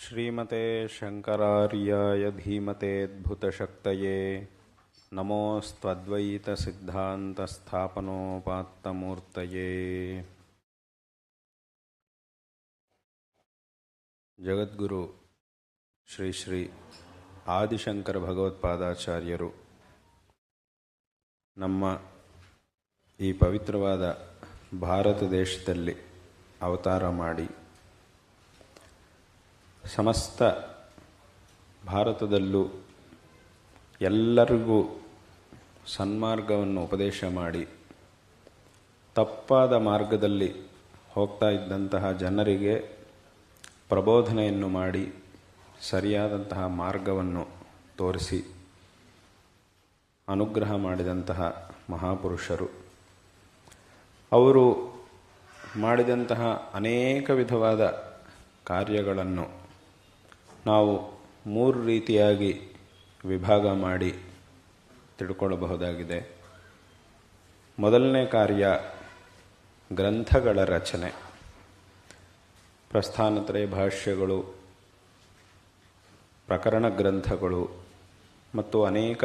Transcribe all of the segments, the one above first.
ಶ್ರೀಮತೆ ಶಂಕರಾರ್ಯಾಯ ಧೀಮತೇದ್ಭುತಶಕ್ತಯೇ ನಮೋಸ್ತ್ವದ್ವೈತಸಿದ್ಧಾಂತಸ್ಥಾಪನೋಪಾತ್ತಮೂರ್ತಯೇ. ಜಗದ್ಗುರು ಶ್ರೀ ಶ್ರೀ ಆದಿಶಂಕರ ಭಗವತ್ಪಾದಾಚಾರ್ಯರು ನಮ್ಮ ಈ ಪವಿತ್ರವಾದ ಭಾರತ ದೇಶದಲ್ಲಿ ಅವತಾರ ಮಾಡಿ ಸಮಸ್ತ ಭಾರತದಲ್ಲೂ ಎಲ್ಲರಿಗೂ ಸನ್ಮಾರ್ಗವನ್ನು ಉಪದೇಶ ಮಾಡಿ ತಪ್ಪಾದ ಮಾರ್ಗದಲ್ಲಿ ಹೋಗ್ತಾ ಇದ್ದಂತಹ ಜನರಿಗೆ ಪ್ರಬೋಧನೆಯನ್ನು ಮಾಡಿ ಸರಿಯಾದಂತಹ ಮಾರ್ಗವನ್ನು ತೋರಿಸಿ ಅನುಗ್ರಹ ಮಾಡಿದಂತಹ ಮಹಾಪುರುಷರು. ಅವರು ಮಾಡಿದಂತಹ ಅನೇಕ ವಿಧವಾದ ಕಾರ್ಯಗಳನ್ನು ನಾವು ಮೂರು ರೀತಿಯಾಗಿ ವಿಭಾಗ ಮಾಡಿ ತಿಳ್ಕೊಳ್ಳಬಹುದಾಗಿದೆ. ಮೊದಲನೇ ಕಾರ್ಯ ಗ್ರಂಥಗಳ ರಚನೆ, ಪ್ರಸ್ಥಾನತ್ರಯ ಭಾಷ್ಯಗಳು, ಪ್ರಕರಣ ಗ್ರಂಥಗಳು ಮತ್ತು ಅನೇಕ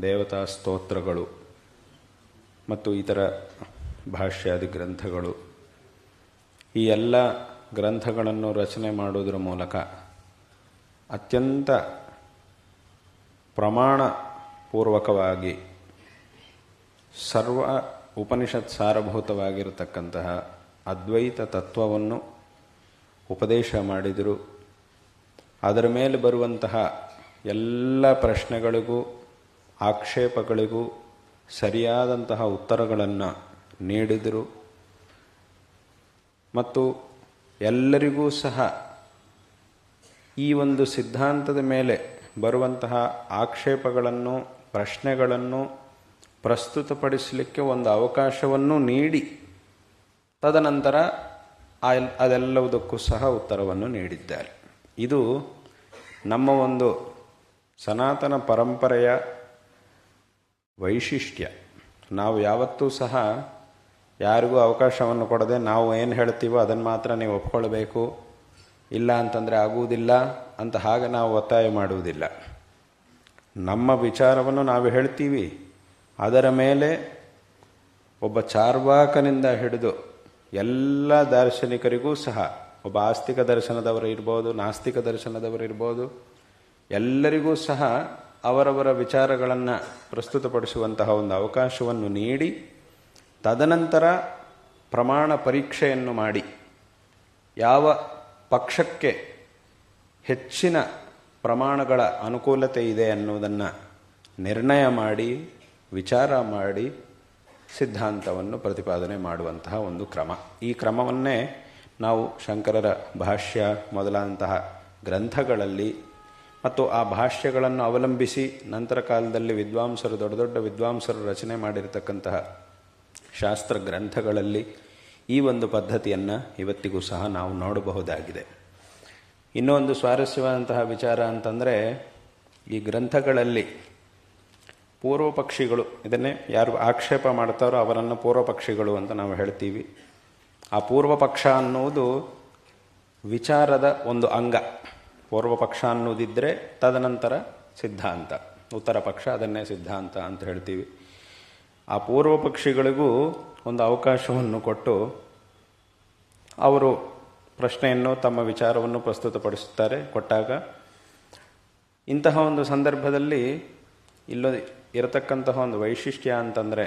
ದೇವತಾ ಸ್ತೋತ್ರಗಳು ಮತ್ತು ಇತರ ಭಾಷ್ಯಾದಿ ಗ್ರಂಥಗಳು. ಈ ಎಲ್ಲ ಗ್ರಂಥಗಳನ್ನು ರಚನೆ ಮಾಡುವುದರ ಮೂಲಕ ಅತ್ಯಂತ ಪ್ರಮಾಣಪೂರ್ವಕವಾಗಿ ಸರ್ವ ಉಪನಿಷತ್ ಸಾರಭೂತವಾಗಿರತಕ್ಕಂತಹ ಅದ್ವೈತ ತತ್ವವನ್ನು ಉಪದೇಶ ಮಾಡಿದರು. ಅದರ ಮೇಲೆ ಬರುವಂತಹ ಎಲ್ಲ ಪ್ರಶ್ನೆಗಳಿಗೂ ಆಕ್ಷೇಪಗಳಿಗೂ ಸರಿಯಾದಂತಹ ಉತ್ತರಗಳನ್ನು ನೀಡಿದರು ಮತ್ತು ಎಲ್ಲರಿಗೂ ಸಹ ಈ ಒಂದು ಸಿದ್ಧಾಂತದ ಮೇಲೆ ಬರುವಂತಹ ಆಕ್ಷೇಪಗಳನ್ನು ಪ್ರಶ್ನೆಗಳನ್ನು ಪ್ರಸ್ತುತಪಡಿಸಲಿಕ್ಕೆ ಒಂದು ಅವಕಾಶವನ್ನು ನೀಡಿ ತದನಂತರ ಅದೆಲ್ಲವುದಕ್ಕೂ ಸಹ ಉತ್ತರವನ್ನು ನೀಡಿದ್ದಾರೆ. ಇದು ನಮ್ಮ ಒಂದು ಸನಾತನ ಪರಂಪರೆಯ ವೈಶಿಷ್ಟ್ಯ. ನಾವು ಯಾವತ್ತೂ ಸಹ ಯಾರಿಗೂ ಅವಕಾಶವನ್ನು ಕೊಡದೆ ನಾವು ಏನು ಹೇಳ್ತೀವೋ ಅದನ್ನು ಮಾತ್ರ ನೀವು ಒಪ್ಕೊಳ್ಬೇಕು, ಇಲ್ಲ ಅಂತಂದರೆ ಆಗುವುದಿಲ್ಲ ಅಂತ ಹಾಗೆ ನಾವು ಒತ್ತಾಯ ಮಾಡುವುದಿಲ್ಲ. ನಮ್ಮ ವಿಚಾರವನ್ನು ನಾವು ಹೇಳ್ತೀವಿ, ಅದರ ಮೇಲೆ ಒಬ್ಬ ಚಾರ್ವಾಕನಿಂದ ಹಿಡಿದು ಎಲ್ಲ ದಾರ್ಶನಿಕರಿಗೂ ಸಹ, ಒಬ್ಬ ಆಸ್ತಿಕ ದರ್ಶನದವರು ಇರ್ಬೋದು, ನಾಸ್ತಿಕ ದರ್ಶನದವರು ಇರ್ಬೋದು, ಎಲ್ಲರಿಗೂ ಸಹ ಅವರವರ ವಿಚಾರಗಳನ್ನು ಪ್ರಸ್ತುತಪಡಿಸುವಂತಹ ಒಂದು ಅವಕಾಶವನ್ನು ನೀಡಿ ತದನಂತರ ಪ್ರಮಾಣ ಪರೀಕ್ಷೆಯನ್ನು ಮಾಡಿ ಯಾವ ಪಕ್ಷಕ್ಕೆ ಹೆಚ್ಚಿನ ಪ್ರಮಾಣಗಳ ಅನುಕೂಲತೆ ಇದೆ ಅನ್ನುವುದನ್ನು ನಿರ್ಣಯ ಮಾಡಿ ವಿಚಾರ ಮಾಡಿ ಸಿದ್ಧಾಂತವನ್ನು ಪ್ರತಿಪಾದನೆ ಮಾಡುವಂತಹ ಒಂದು ಕ್ರಮ. ಈ ಕ್ರಮವನ್ನೇ ನಾವು ಶಂಕರರ ಭಾಷ್ಯ ಮೊದಲಾದಂತಹ ಗ್ರಂಥಗಳಲ್ಲಿ ಮತ್ತು ಆ ಭಾಷ್ಯಗಳನ್ನು ಅವಲಂಬಿಸಿ ನಂತರ ಕಾಲದಲ್ಲಿ ವಿದ್ವಾಂಸರು ದೊಡ್ಡ ದೊಡ್ಡ ವಿದ್ವಾಂಸರು ರಚನೆ ಮಾಡಿರತಕ್ಕಂತಹ ಶಾಸ್ತ್ರ ಗ್ರಂಥಗಳಲ್ಲಿ ಈ ಒಂದು ಪದ್ಧತಿಯನ್ನು ಇವತ್ತಿಗೂ ಸಹ ನಾವು ನೋಡಬಹುದಾಗಿದೆ. ಇನ್ನೊಂದು ಸ್ವಾರಸ್ಯವಾದಂತಹ ವಿಚಾರ ಅಂತಂದರೆ, ಈ ಗ್ರಂಥಗಳಲ್ಲಿ ಪೂರ್ವಪಕ್ಷಿಗಳು, ಇದನ್ನೇ ಯಾರು ಆಕ್ಷೇಪ ಮಾಡ್ತಾರೋ ಅವರನ್ನು ಪೂರ್ವಪಕ್ಷಿಗಳು ಅಂತ ನಾವು ಹೇಳ್ತೀವಿ. ಆ ಪೂರ್ವಪಕ್ಷ ಅನ್ನುವುದು ವಿಚಾರದ ಒಂದು ಅಂಗ. ಪೂರ್ವಪಕ್ಷ ಅನ್ನೋದಿದ್ದರೆ ತದನಂತರ ಸಿದ್ಧಾಂತ, ಉತ್ತರ ಪಕ್ಷ, ಅದನ್ನೇ ಸಿದ್ಧಾಂತ ಅಂತ ಹೇಳ್ತೀವಿ. ಆ ಪೂರ್ವಪಕ್ಷಿಗಳಿಗೂ ಒಂದು ಅವಕಾಶವನ್ನು ಕೊಟ್ಟು ಅವರು ಪ್ರಶ್ನೆಯನ್ನು, ತಮ್ಮ ವಿಚಾರವನ್ನು ಪ್ರಸ್ತುತಪಡಿಸುತ್ತಾರೆ. ಕೊಟ್ಟಾಗ ಇಂತಹ ಒಂದು ಸಂದರ್ಭದಲ್ಲಿ ಇರತಕ್ಕಂತಹ ಒಂದು ವೈಶಿಷ್ಟ್ಯ ಅಂತಂದರೆ,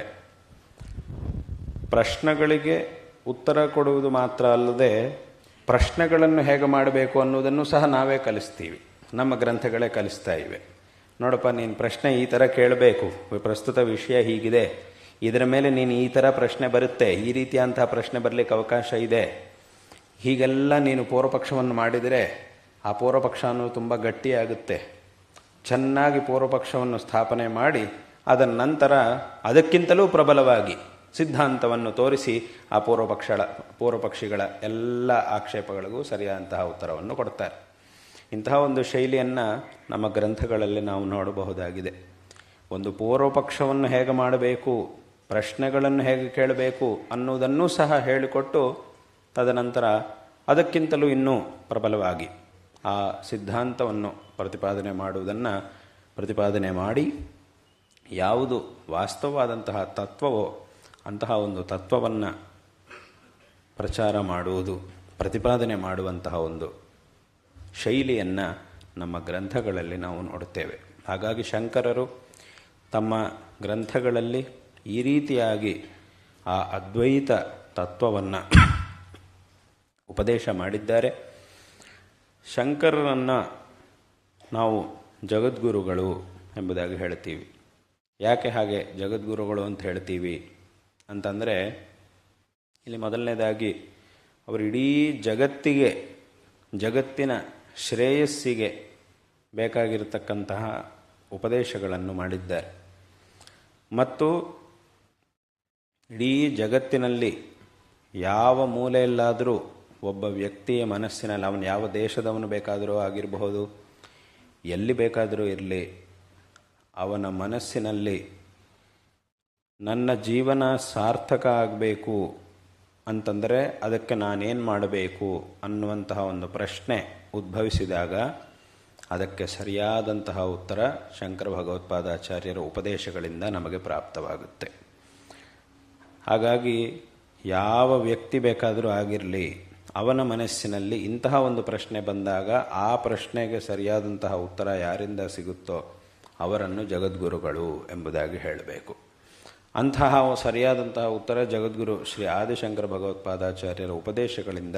ಪ್ರಶ್ನೆಗಳಿಗೆ ಉತ್ತರ ಕೊಡುವುದು ಮಾತ್ರ ಅಲ್ಲದೆ ಪ್ರಶ್ನೆಗಳನ್ನು ಹೇಗೆ ಮಾಡಬೇಕು ಅನ್ನೋದನ್ನು ಸಹ ನಾವೇ ಕಲಿಸ್ತೀವಿ. ನಮ್ಮ ಗ್ರಂಥಗಳೇ ಕಲಿಸ್ತಾ ಇವೆ. ನೋಡಪ್ಪ, ನೀನು ಪ್ರಶ್ನೆ ಈ ಥರ ಕೇಳಬೇಕು, ಪ್ರಸ್ತುತ ವಿಷಯ ಹೀಗಿದೆ, ಇದರ ಮೇಲೆ ನೀನು ಈ ಥರ ಪ್ರಶ್ನೆ ಬರುತ್ತೆ, ಈ ರೀತಿಯಂತಹ ಪ್ರಶ್ನೆ ಬರಲಿಕ್ಕೆ ಅವಕಾಶ ಇದೆ, ಹೀಗೆಲ್ಲ ನೀನು ಪೂರ್ವಪಕ್ಷವನ್ನು ಮಾಡಿದರೆ ಆ ಪೂರ್ವಪಕ್ಷ ಅನ್ನೋದು ತುಂಬ ಗಟ್ಟಿಯಾಗುತ್ತೆ. ಚೆನ್ನಾಗಿ ಪೂರ್ವಪಕ್ಷವನ್ನು ಸ್ಥಾಪನೆ ಮಾಡಿ ಅದರ ನಂತರ ಅದಕ್ಕಿಂತಲೂ ಪ್ರಬಲವಾಗಿ ಸಿದ್ಧಾಂತವನ್ನು ತೋರಿಸಿ ಆ ಪೂರ್ವಪಕ್ಷಿಗಳ ಎಲ್ಲ ಆಕ್ಷೇಪಗಳಿಗೂ ಸರಿಯಾದಂತಹ ಉತ್ತರವನ್ನು ಕೊಡ್ತಾರೆ. ಇಂತಹ ಒಂದು ಶೈಲಿಯನ್ನು ನಮ್ಮ ಗ್ರಂಥಗಳಲ್ಲಿ ನಾವು ನೋಡಬಹುದಾಗಿದೆ. ಒಂದು ಪೂರ್ವಪಕ್ಷವನ್ನು ಹೇಗೆ ಮಾಡಬೇಕು, ಪ್ರಶ್ನೆಗಳನ್ನು ಹೇಗೆ ಕೇಳಬೇಕು ಅನ್ನುವುದನ್ನೂ ಸಹ ಹೇಳಿಕೊಟ್ಟು ತದನಂತರ ಅದಕ್ಕಿಂತಲೂ ಇನ್ನೂ ಪ್ರಬಲವಾಗಿ ಆ ಸಿದ್ಧಾಂತವನ್ನು ಪ್ರತಿಪಾದನೆ ಮಾಡಿ ಯಾವುದು ವಾಸ್ತವವಾದಂತಹ ತತ್ವವೋ ಅಂತಹ ಒಂದು ತತ್ವವನ್ನು ಪ್ರಚಾರ ಮಾಡುವುದು, ಪ್ರತಿಪಾದನೆ ಮಾಡುವಂತಹ ಒಂದು ಶೈಲಿಯನ್ನು ನಮ್ಮ ಗ್ರಂಥಗಳಲ್ಲಿ ನಾವು ನೋಡುತ್ತೇವೆ. ಹಾಗಾಗಿ ಶಂಕರರು ತಮ್ಮ ಗ್ರಂಥಗಳಲ್ಲಿ ಈ ರೀತಿಯಾಗಿ ಆ ಅದ್ವೈತ ತತ್ವವನ್ನು ಉಪದೇಶ ಮಾಡಿದ್ದಾರೆ. ಶಂಕರರನ್ನು ನಾವು ಜಗದ್ಗುರುಗಳು ಎಂಬುದಾಗಿ ಹೇಳ್ತೀವಿ. ಯಾಕೆ ಹಾಗೆ ಜಗದ್ಗುರುಗಳು ಅಂತ ಹೇಳ್ತೀವಿ ಅಂತಂದರೆ, ಇಲ್ಲಿ ಮೊದಲನೇದಾಗಿ ಅವರು ಇಡೀ ಜಗತ್ತಿನ ಶ್ರೇಯಸ್ಸಿಗೆ ಬೇಕಾಗಿರತಕ್ಕಂತಹ ಉಪದೇಶಗಳನ್ನು ಮಾಡಿದ್ದಾರೆ. ಮತ್ತು ಇಡೀ ಜಗತ್ತಿನಲ್ಲಿ ಯಾವ ಮೂಲೆಯಲ್ಲಾದರೂ ಒಬ್ಬ ವ್ಯಕ್ತಿಯ ಮನಸ್ಸಿನಲ್ಲಿ, ಅವನು ಯಾವ ದೇಶದವನು ಬೇಕಾದರೂ ಆಗಿರಬಹುದು, ಎಲ್ಲಿ ಬೇಕಾದರೂ ಇರಲಿ, ಅವನ ಮನಸ್ಸಿನಲ್ಲಿ ನನ್ನ ಜೀವನ ಸಾರ್ಥಕ ಆಗಬೇಕು ಅಂತಂದರೆ ಅದಕ್ಕೆ ನಾನೇನು ಮಾಡಬೇಕು ಅನ್ನುವಂತಹ ಒಂದು ಪ್ರಶ್ನೆ ಉದ್ಭವಿಸಿದಾಗ ಅದಕ್ಕೆ ಸರಿಯಾದಂತಹ ಉತ್ತರ ಶಂಕರ ಭಗವತ್ಪಾದಾಚಾರ್ಯರ ಉಪದೇಶಗಳಿಂದ ನಮಗೆ ಪ್ರಾಪ್ತವಾಗುತ್ತೆ. ಹಾಗಾಗಿ ಯಾವ ವ್ಯಕ್ತಿ ಬೇಕಾದರೂ ಆಗಿರಲಿ, ಅವನ ಮನಸ್ಸಿನಲ್ಲಿ ಇಂತಹ ಒಂದು ಪ್ರಶ್ನೆ ಬಂದಾಗ ಆ ಪ್ರಶ್ನೆಗೆ ಸರಿಯಾದಂತಹ ಉತ್ತರ ಯಾರಿಂದ ಸಿಗುತ್ತೋ ಅವರನ್ನು ಜಗದ್ಗುರುಗಳು ಎಂಬುದಾಗಿ ಹೇಳಬೇಕು. ಅಂತಹ ಸರಿಯಾದಂತಹ ಉತ್ತರ ಜಗದ್ಗುರು ಶ್ರೀ ಆದಿಶಂಕರ ಭಗವತ್ಪಾದಾಚಾರ್ಯರ ಉಪದೇಶಗಳಿಂದ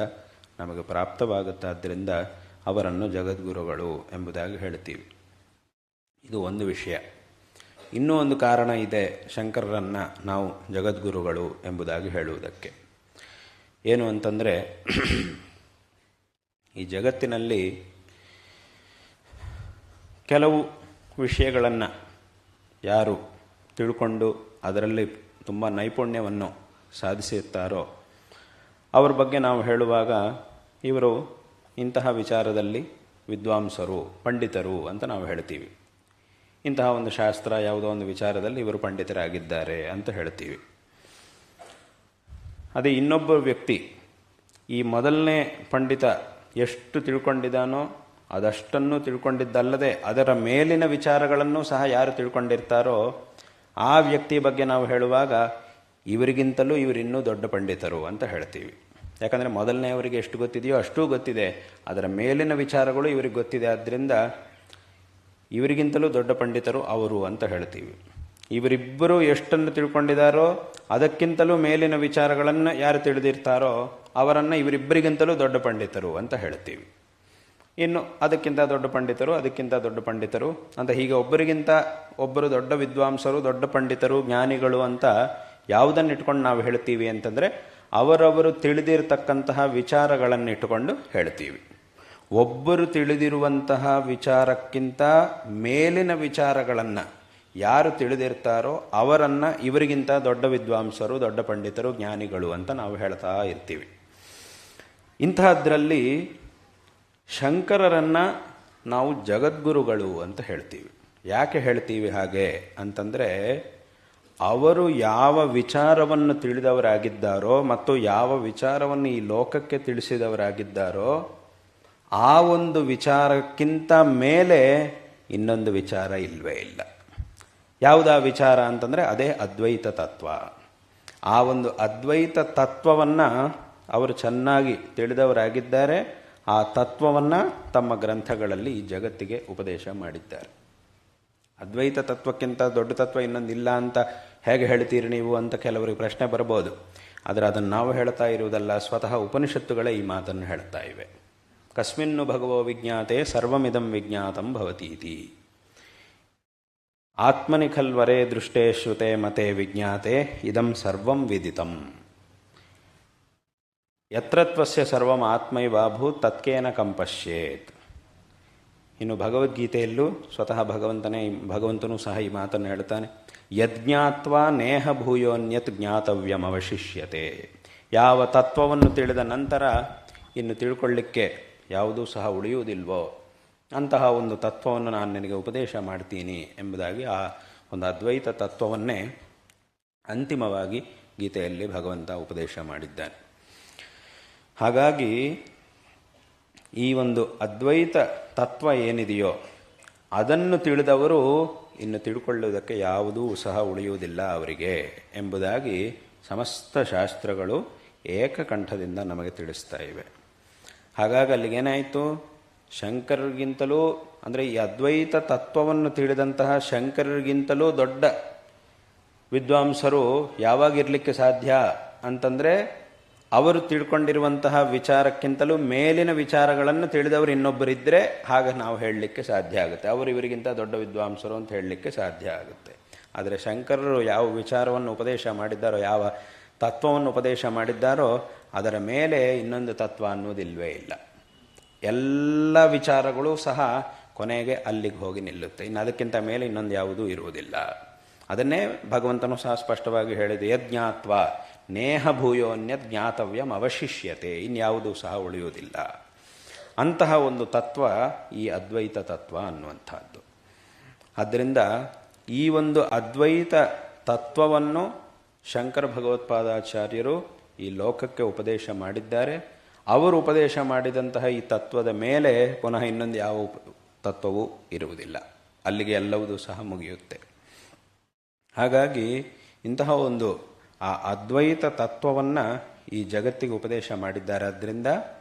ನಮಗೆ ಪ್ರಾಪ್ತವಾಗುತ್ತಾದ್ದರಿಂದ ಅವರನ್ನು ಜಗದ್ಗುರುಗಳು ಎಂಬುದಾಗಿ ಹೇಳ್ತೀವಿ. ಇದು ಒಂದು ವಿಷಯ. ಇನ್ನೂ ಒಂದು ಕಾರಣ ಇದೆ ಶಂಕರರನ್ನು ನಾವು ಜಗದ್ಗುರುಗಳು ಎಂಬುದಾಗಿ ಹೇಳುವುದಕ್ಕೆ. ಏನು ಅಂತಂದರೆ, ಈ ಜಗತ್ತಿನಲ್ಲಿ ಕೆಲವು ವಿಷಯಗಳನ್ನು ಯಾರು ತಿಳ್ಕೊಂಡು ಅದರಲ್ಲಿ ತುಂಬ ನೈಪುಣ್ಯವನ್ನು ಸಾಧಿಸಿರ್ತಾರೋ ಅವರ ಬಗ್ಗೆ ನಾವು ಹೇಳುವಾಗ ಇವರು ಇಂತಹ ವಿಚಾರದಲ್ಲಿ ವಿದ್ವಾಂಸರು, ಪಂಡಿತರು ಅಂತ ನಾವು ಹೇಳ್ತೀವಿ. ಇಂತಹ ಒಂದು ಶಾಸ್ತ್ರ, ಯಾವುದೋ ಒಂದು ವಿಚಾರದಲ್ಲಿ ಇವರು ಪಂಡಿತರಾಗಿದ್ದಾರೆ ಅಂತ ಹೇಳ್ತೀವಿ. ಅದೇ ಇನ್ನೊಬ್ಬ ವ್ಯಕ್ತಿ ಈ ಮೊದಲನೇ ಪಂಡಿತ ಎಷ್ಟು ತಿಳ್ಕೊಂಡಿದ್ದಾನೋ ಅದಷ್ಟನ್ನು ತಿಳ್ಕೊಂಡಿದ್ದಲ್ಲದೆ ಅದರ ಮೇಲಿನ ವಿಚಾರಗಳನ್ನು ಸಹ ಯಾರು ತಿಳ್ಕೊಂಡಿರ್ತಾರೋ ಆ ವ್ಯಕ್ತಿಯ ಬಗ್ಗೆ ನಾವು ಹೇಳುವಾಗ ಇವರಿಗಿಂತಲೂ ಇವರಿನ್ನೂ ದೊಡ್ಡ ಪಂಡಿತರು ಅಂತ ಹೇಳ್ತೀವಿ. ಯಾಕಂದರೆ ಮೊದಲನೆಯವರಿಗೆ ಎಷ್ಟು ಗೊತ್ತಿದೆಯೋ ಅಷ್ಟೂ ಗೊತ್ತಿದೆ, ಅದರ ಮೇಲಿನ ವಿಚಾರಗಳು ಇವರಿಗೆ ಗೊತ್ತಿದೆ, ಆದ್ದರಿಂದ ಇವರಿಗಿಂತಲೂ ದೊಡ್ಡ ಪಂಡಿತರು ಅವರು ಅಂತ ಹೇಳ್ತೀವಿ. ಇವರಿಬ್ಬರು ಎಷ್ಟನ್ನು ತಿಳ್ಕೊಂಡಿದ್ದಾರೋ ಅದಕ್ಕಿಂತಲೂ ಮೇಲಿನ ವಿಚಾರಗಳನ್ನು ಯಾರು ತಿಳಿದಿರ್ತಾರೋ ಅವರನ್ನು ಇವರಿಬ್ಬರಿಗಿಂತಲೂ ದೊಡ್ಡ ಪಂಡಿತರು ಅಂತ ಹೇಳ್ತೀವಿ. ಇನ್ನು ಅದಕ್ಕಿಂತ ದೊಡ್ಡ ಪಂಡಿತರು ಅಂತ ಹೀಗೆ ಒಬ್ಬರಿಗಿಂತ ಒಬ್ಬರು ದೊಡ್ಡ ವಿದ್ವಾಂಸರು, ದೊಡ್ಡ ಪಂಡಿತರು, ಜ್ಞಾನಿಗಳು ಅಂತ ಯಾವುದನ್ನು ಇಟ್ಕೊಂಡು ನಾವು ಹೇಳ್ತೀವಿ ಅಂತಂದರೆ ಅವರವರು ತಿಳಿದಿರತಕ್ಕಂತಹ ವಿಚಾರಗಳನ್ನು ಇಟ್ಟುಕೊಂಡು ಹೇಳ್ತೀವಿ. ಒಬ್ಬರು ತಿಳಿದಿರುವಂತಹ ವಿಚಾರಕ್ಕಿಂತ ಮೇಲಿನ ವಿಚಾರಗಳನ್ನು ಯಾರು ತಿಳಿದಿರ್ತಾರೋ ಅವರನ್ನು ಇವರಿಗಿಂತ ದೊಡ್ಡ ವಿದ್ವಾಂಸರು, ದೊಡ್ಡ ಪಂಡಿತರು, ಜ್ಞಾನಿಗಳು ಅಂತ ನಾವು ಹೇಳ್ತಾ ಇರ್ತೀವಿ. ಇಂತಹದ್ರಲ್ಲಿ ಶಂಕರರನ್ನು ನಾವು ಜಗದ್ಗುರುಗಳು ಅಂತ ಹೇಳ್ತೀವಿ. ಯಾಕೆ ಹೇಳ್ತೀವಿ ಹಾಗೆ ಅಂತಂದರೆ, ಅವರು ಯಾವ ವಿಚಾರವನ್ನು ತಿಳಿದವರಾಗಿದ್ದಾರೋ ಮತ್ತು ಯಾವ ವಿಚಾರವನ್ನು ಈ ಲೋಕಕ್ಕೆ ತಿಳಿಸಿದವರಾಗಿದ್ದಾರೋ ಆ ಒಂದು ವಿಚಾರಕ್ಕಿಂತ ಮೇಲೆ ಇನ್ನೊಂದು ವಿಚಾರ ಇಲ್ಲವೇ ಇಲ್ಲ. ಯಾವುದಾ ವಿಚಾರ ಅಂತಂದರೆ ಅದೇ ಅದ್ವೈತ ತತ್ವ. ಆ ಒಂದು ಅದ್ವೈತ ತತ್ವವನ್ನು ಅವರು ಚೆನ್ನಾಗಿ ತಿಳಿದವರಾಗಿದ್ದಾರೆ. ಆ ತತ್ವವನ್ನು ತಮ್ಮ ಗ್ರಂಥಗಳಲ್ಲಿ ಈ ಜಗತ್ತಿಗೆ ಉಪದೇಶ ಮಾಡಿದ್ದಾರೆ. ಅದ್ವೈತ ತತ್ವಕ್ಕಿಂತ ದೊಡ್ಡ ತತ್ವ ಇನ್ನೊಂದಿಲ್ಲ ಅಂತ ಹೇಗೆ ಹೇಳ್ತೀರಿ ನೀವು ಅಂತ ಕೆಲವರಿಗೆ ಪ್ರಶ್ನೆ ಬರ್ಬೋದು. ಆದರೆ ಅದನ್ನು ನಾವು ಹೇಳ್ತಾ ಇರುವುದಲ್ಲ, ಸ್ವತಃ ಉಪನಿಷತ್ತುಗಳೇ ಈ ಮಾತನ್ನು ಹೇಳ್ತಾ ಇವೆ. ಕಸ್ಮಿನ್ನು ಭಗವೋ ವಿಜ್ಞಾತೆ ಸರ್ವಮಿದಂ ವಿಜ್ಞಾತಂ ಭವತೀತಿ. ಆತ್ಮನಿ ಖಲ್ವರೇ ದೃಷ್ಟೇ ಶ್ರುತೆ ಮತೆ ವಿಜ್ಞಾತೆ ಇದಂ ಸರ್ವಂ ವಿದಿತಂ. ಯತ್ರತ್ವಸ್ಯ ಸರ್ವಂ ಆತ್ಮೈವಾಭೂತ್ ತತ್ಕೇನ ಕಂಪಶ್ಯೇತ್. ಇನ್ನು ಭಗವದ್ಗೀತೆಯಲ್ಲೂ ಸ್ವತಃ ಭಗವಂತನೂ ಸಹ ಈ ಮಾತನ್ನು ಹೇಳ್ತಾನೆ. ಯಜ್ಞಾತ್ವಾ ನೇಹ ಭೂಯೋನ್ಯತ್ ಜ್ಞಾತವ್ಯಂ ಅವಶಿಷ್ಯತೆ. ಯಾವ ತತ್ವವನ್ನು ತಿಳಿದ ನಂತರ ಇನ್ನು ತಿಳ್ಕೊಳ್ಳಿಕ್ಕೆ ಯಾವುದೂ ಸಹ ಉಳಿಯುವುದಿಲ್ವೋ ಅಂತಹ ಒಂದು ತತ್ವವನ್ನು ನಾನು ನಿನಗೆ ಉಪದೇಶ ಮಾಡ್ತೀನಿ ಎಂಬುದಾಗಿ ಆ ಒಂದು ಅದ್ವೈತ ತತ್ವವನ್ನೇ ಅಂತಿಮವಾಗಿ ಗೀತೆಯಲ್ಲಿ ಭಗವಂತ ಉಪದೇಶ ಮಾಡಿದ್ದಾನೆ. ಹಾಗಾಗಿ ಈ ಒಂದು ಅದ್ವೈತ ತತ್ವ ಏನಿದೆಯೋ ಅದನ್ನು ತಿಳಿದವರು ಇನ್ನು ತಿಳ್ಕೊಳ್ಳುವುದಕ್ಕೆ ಯಾವುದೂ ಸಹ ಉಳಿಯುವುದಿಲ್ಲ ಅವರಿಗೆ ಎಂಬುದಾಗಿ ಸಮಸ್ತ ಶಾಸ್ತ್ರಗಳು ಏಕಕಂಠದಿಂದ ನಮಗೆ ತಿಳಿಸ್ತಾ ಇವೆ. ಹಾಗಾಗಿ ಅಲ್ಲಿಗೇನಾಯಿತು, ಶಂಕರರಿಗಿಂತಲೂ ಅಂದರೆ ಈ ಅದ್ವೈತ ತತ್ವವನ್ನು ತಿಳಿದಂತಹ ಶಂಕರರಿಗಿಂತಲೂ ದೊಡ್ಡ ವಿದ್ವಾಂಸರು ಯಾವಾಗಿರಲಿಕ್ಕೆ ಸಾಧ್ಯ ಅಂತಂದರೆ, ಅವರು ತಿಳ್ಕೊಂಡಿರುವಂತಹ ವಿಚಾರಕ್ಕಿಂತಲೂ ಮೇಲಿನ ವಿಚಾರಗಳನ್ನು ತಿಳಿದವರು ಇನ್ನೊಬ್ಬರಿದ್ದರೆ ಹಾಗೆ ನಾವು ಹೇಳಲಿಕ್ಕೆ ಸಾಧ್ಯ ಆಗುತ್ತೆ. ಅವರು ಇವರಿಗಿಂತ ದೊಡ್ಡ ವಿದ್ವಾಂಸರು ಅಂತ ಹೇಳಲಿಕ್ಕೆ ಸಾಧ್ಯ ಆಗುತ್ತೆ. ಆದರೆ ಶಂಕರರು ಯಾವ ವಿಚಾರವನ್ನು ಉಪದೇಶ ಮಾಡಿದ್ದಾರೋ, ಯಾವ ತತ್ವವನ್ನು ಉಪದೇಶ ಮಾಡಿದ್ದಾರೋ ಅದರ ಮೇಲೆ ಇನ್ನೊಂದು ತತ್ವ ಅನ್ನೋದಿಲ್ವೇ ಇಲ್ಲ. ಎಲ್ಲ ವಿಚಾರಗಳು ಸಹ ಕೊನೆಗೆ ಅಲ್ಲಿಗೆ ಹೋಗಿ ನಿಲ್ಲುತ್ತೆ. ಇನ್ನು ಅದಕ್ಕಿಂತ ಮೇಲೆ ಇನ್ನೊಂದು ಯಾವುದೂ ಇರುವುದಿಲ್ಲ. ಅದನ್ನೇ ಭಗವಂತನು ಸಹ ಸ್ಪಷ್ಟವಾಗಿ ಹೇಳಿದೆ, ಯಜ್ಞಾತ್ವ ನೇಹ ಭೂಯೋನ್ಯ ಜ್ಞಾತವ್ಯಂ ಅವಶಿಷ್ಯತೆ, ಇನ್ಯಾವುದೂ ಸಹ ಉಳಿಯುವುದಿಲ್ಲ. ಅಂತಹ ಒಂದು ತತ್ವ ಈ ಅದ್ವೈತ ತತ್ವ ಅನ್ನುವಂಥದ್ದು. ಆದ್ದರಿಂದ ಈ ಒಂದು ಅದ್ವೈತ ತತ್ವವನ್ನು ಶಂಕರ ಭಗವತ್ಪಾದಾಚಾರ್ಯರು ಈ ಲೋಕಕ್ಕೆ ಉಪದೇಶ ಮಾಡಿದ್ದಾರೆ. ಅವರು ಉಪದೇಶ ಮಾಡಿದಂತಹ ಈ ತತ್ವದ ಮೇಲೆ ಪುನಃ ಇನ್ನೊಂದು ಯಾವ ತತ್ವವೂ ಇರುವುದಿಲ್ಲ. ಅಲ್ಲಿಗೆ ಎಲ್ಲವೂ ಸಹ ಮುಗಿಯುತ್ತೆ. ಹಾಗಾಗಿ ಇಂತಹ ಒಂದು ಆ ಅದ್ವೈತ ತತ್ವವನ್ನು ಈ ಜಗತ್ತಿಗೆ ಉಪದೇಶ ಮಾಡಿದ್ದಾರೆ. ಆದ್ದರಿಂದ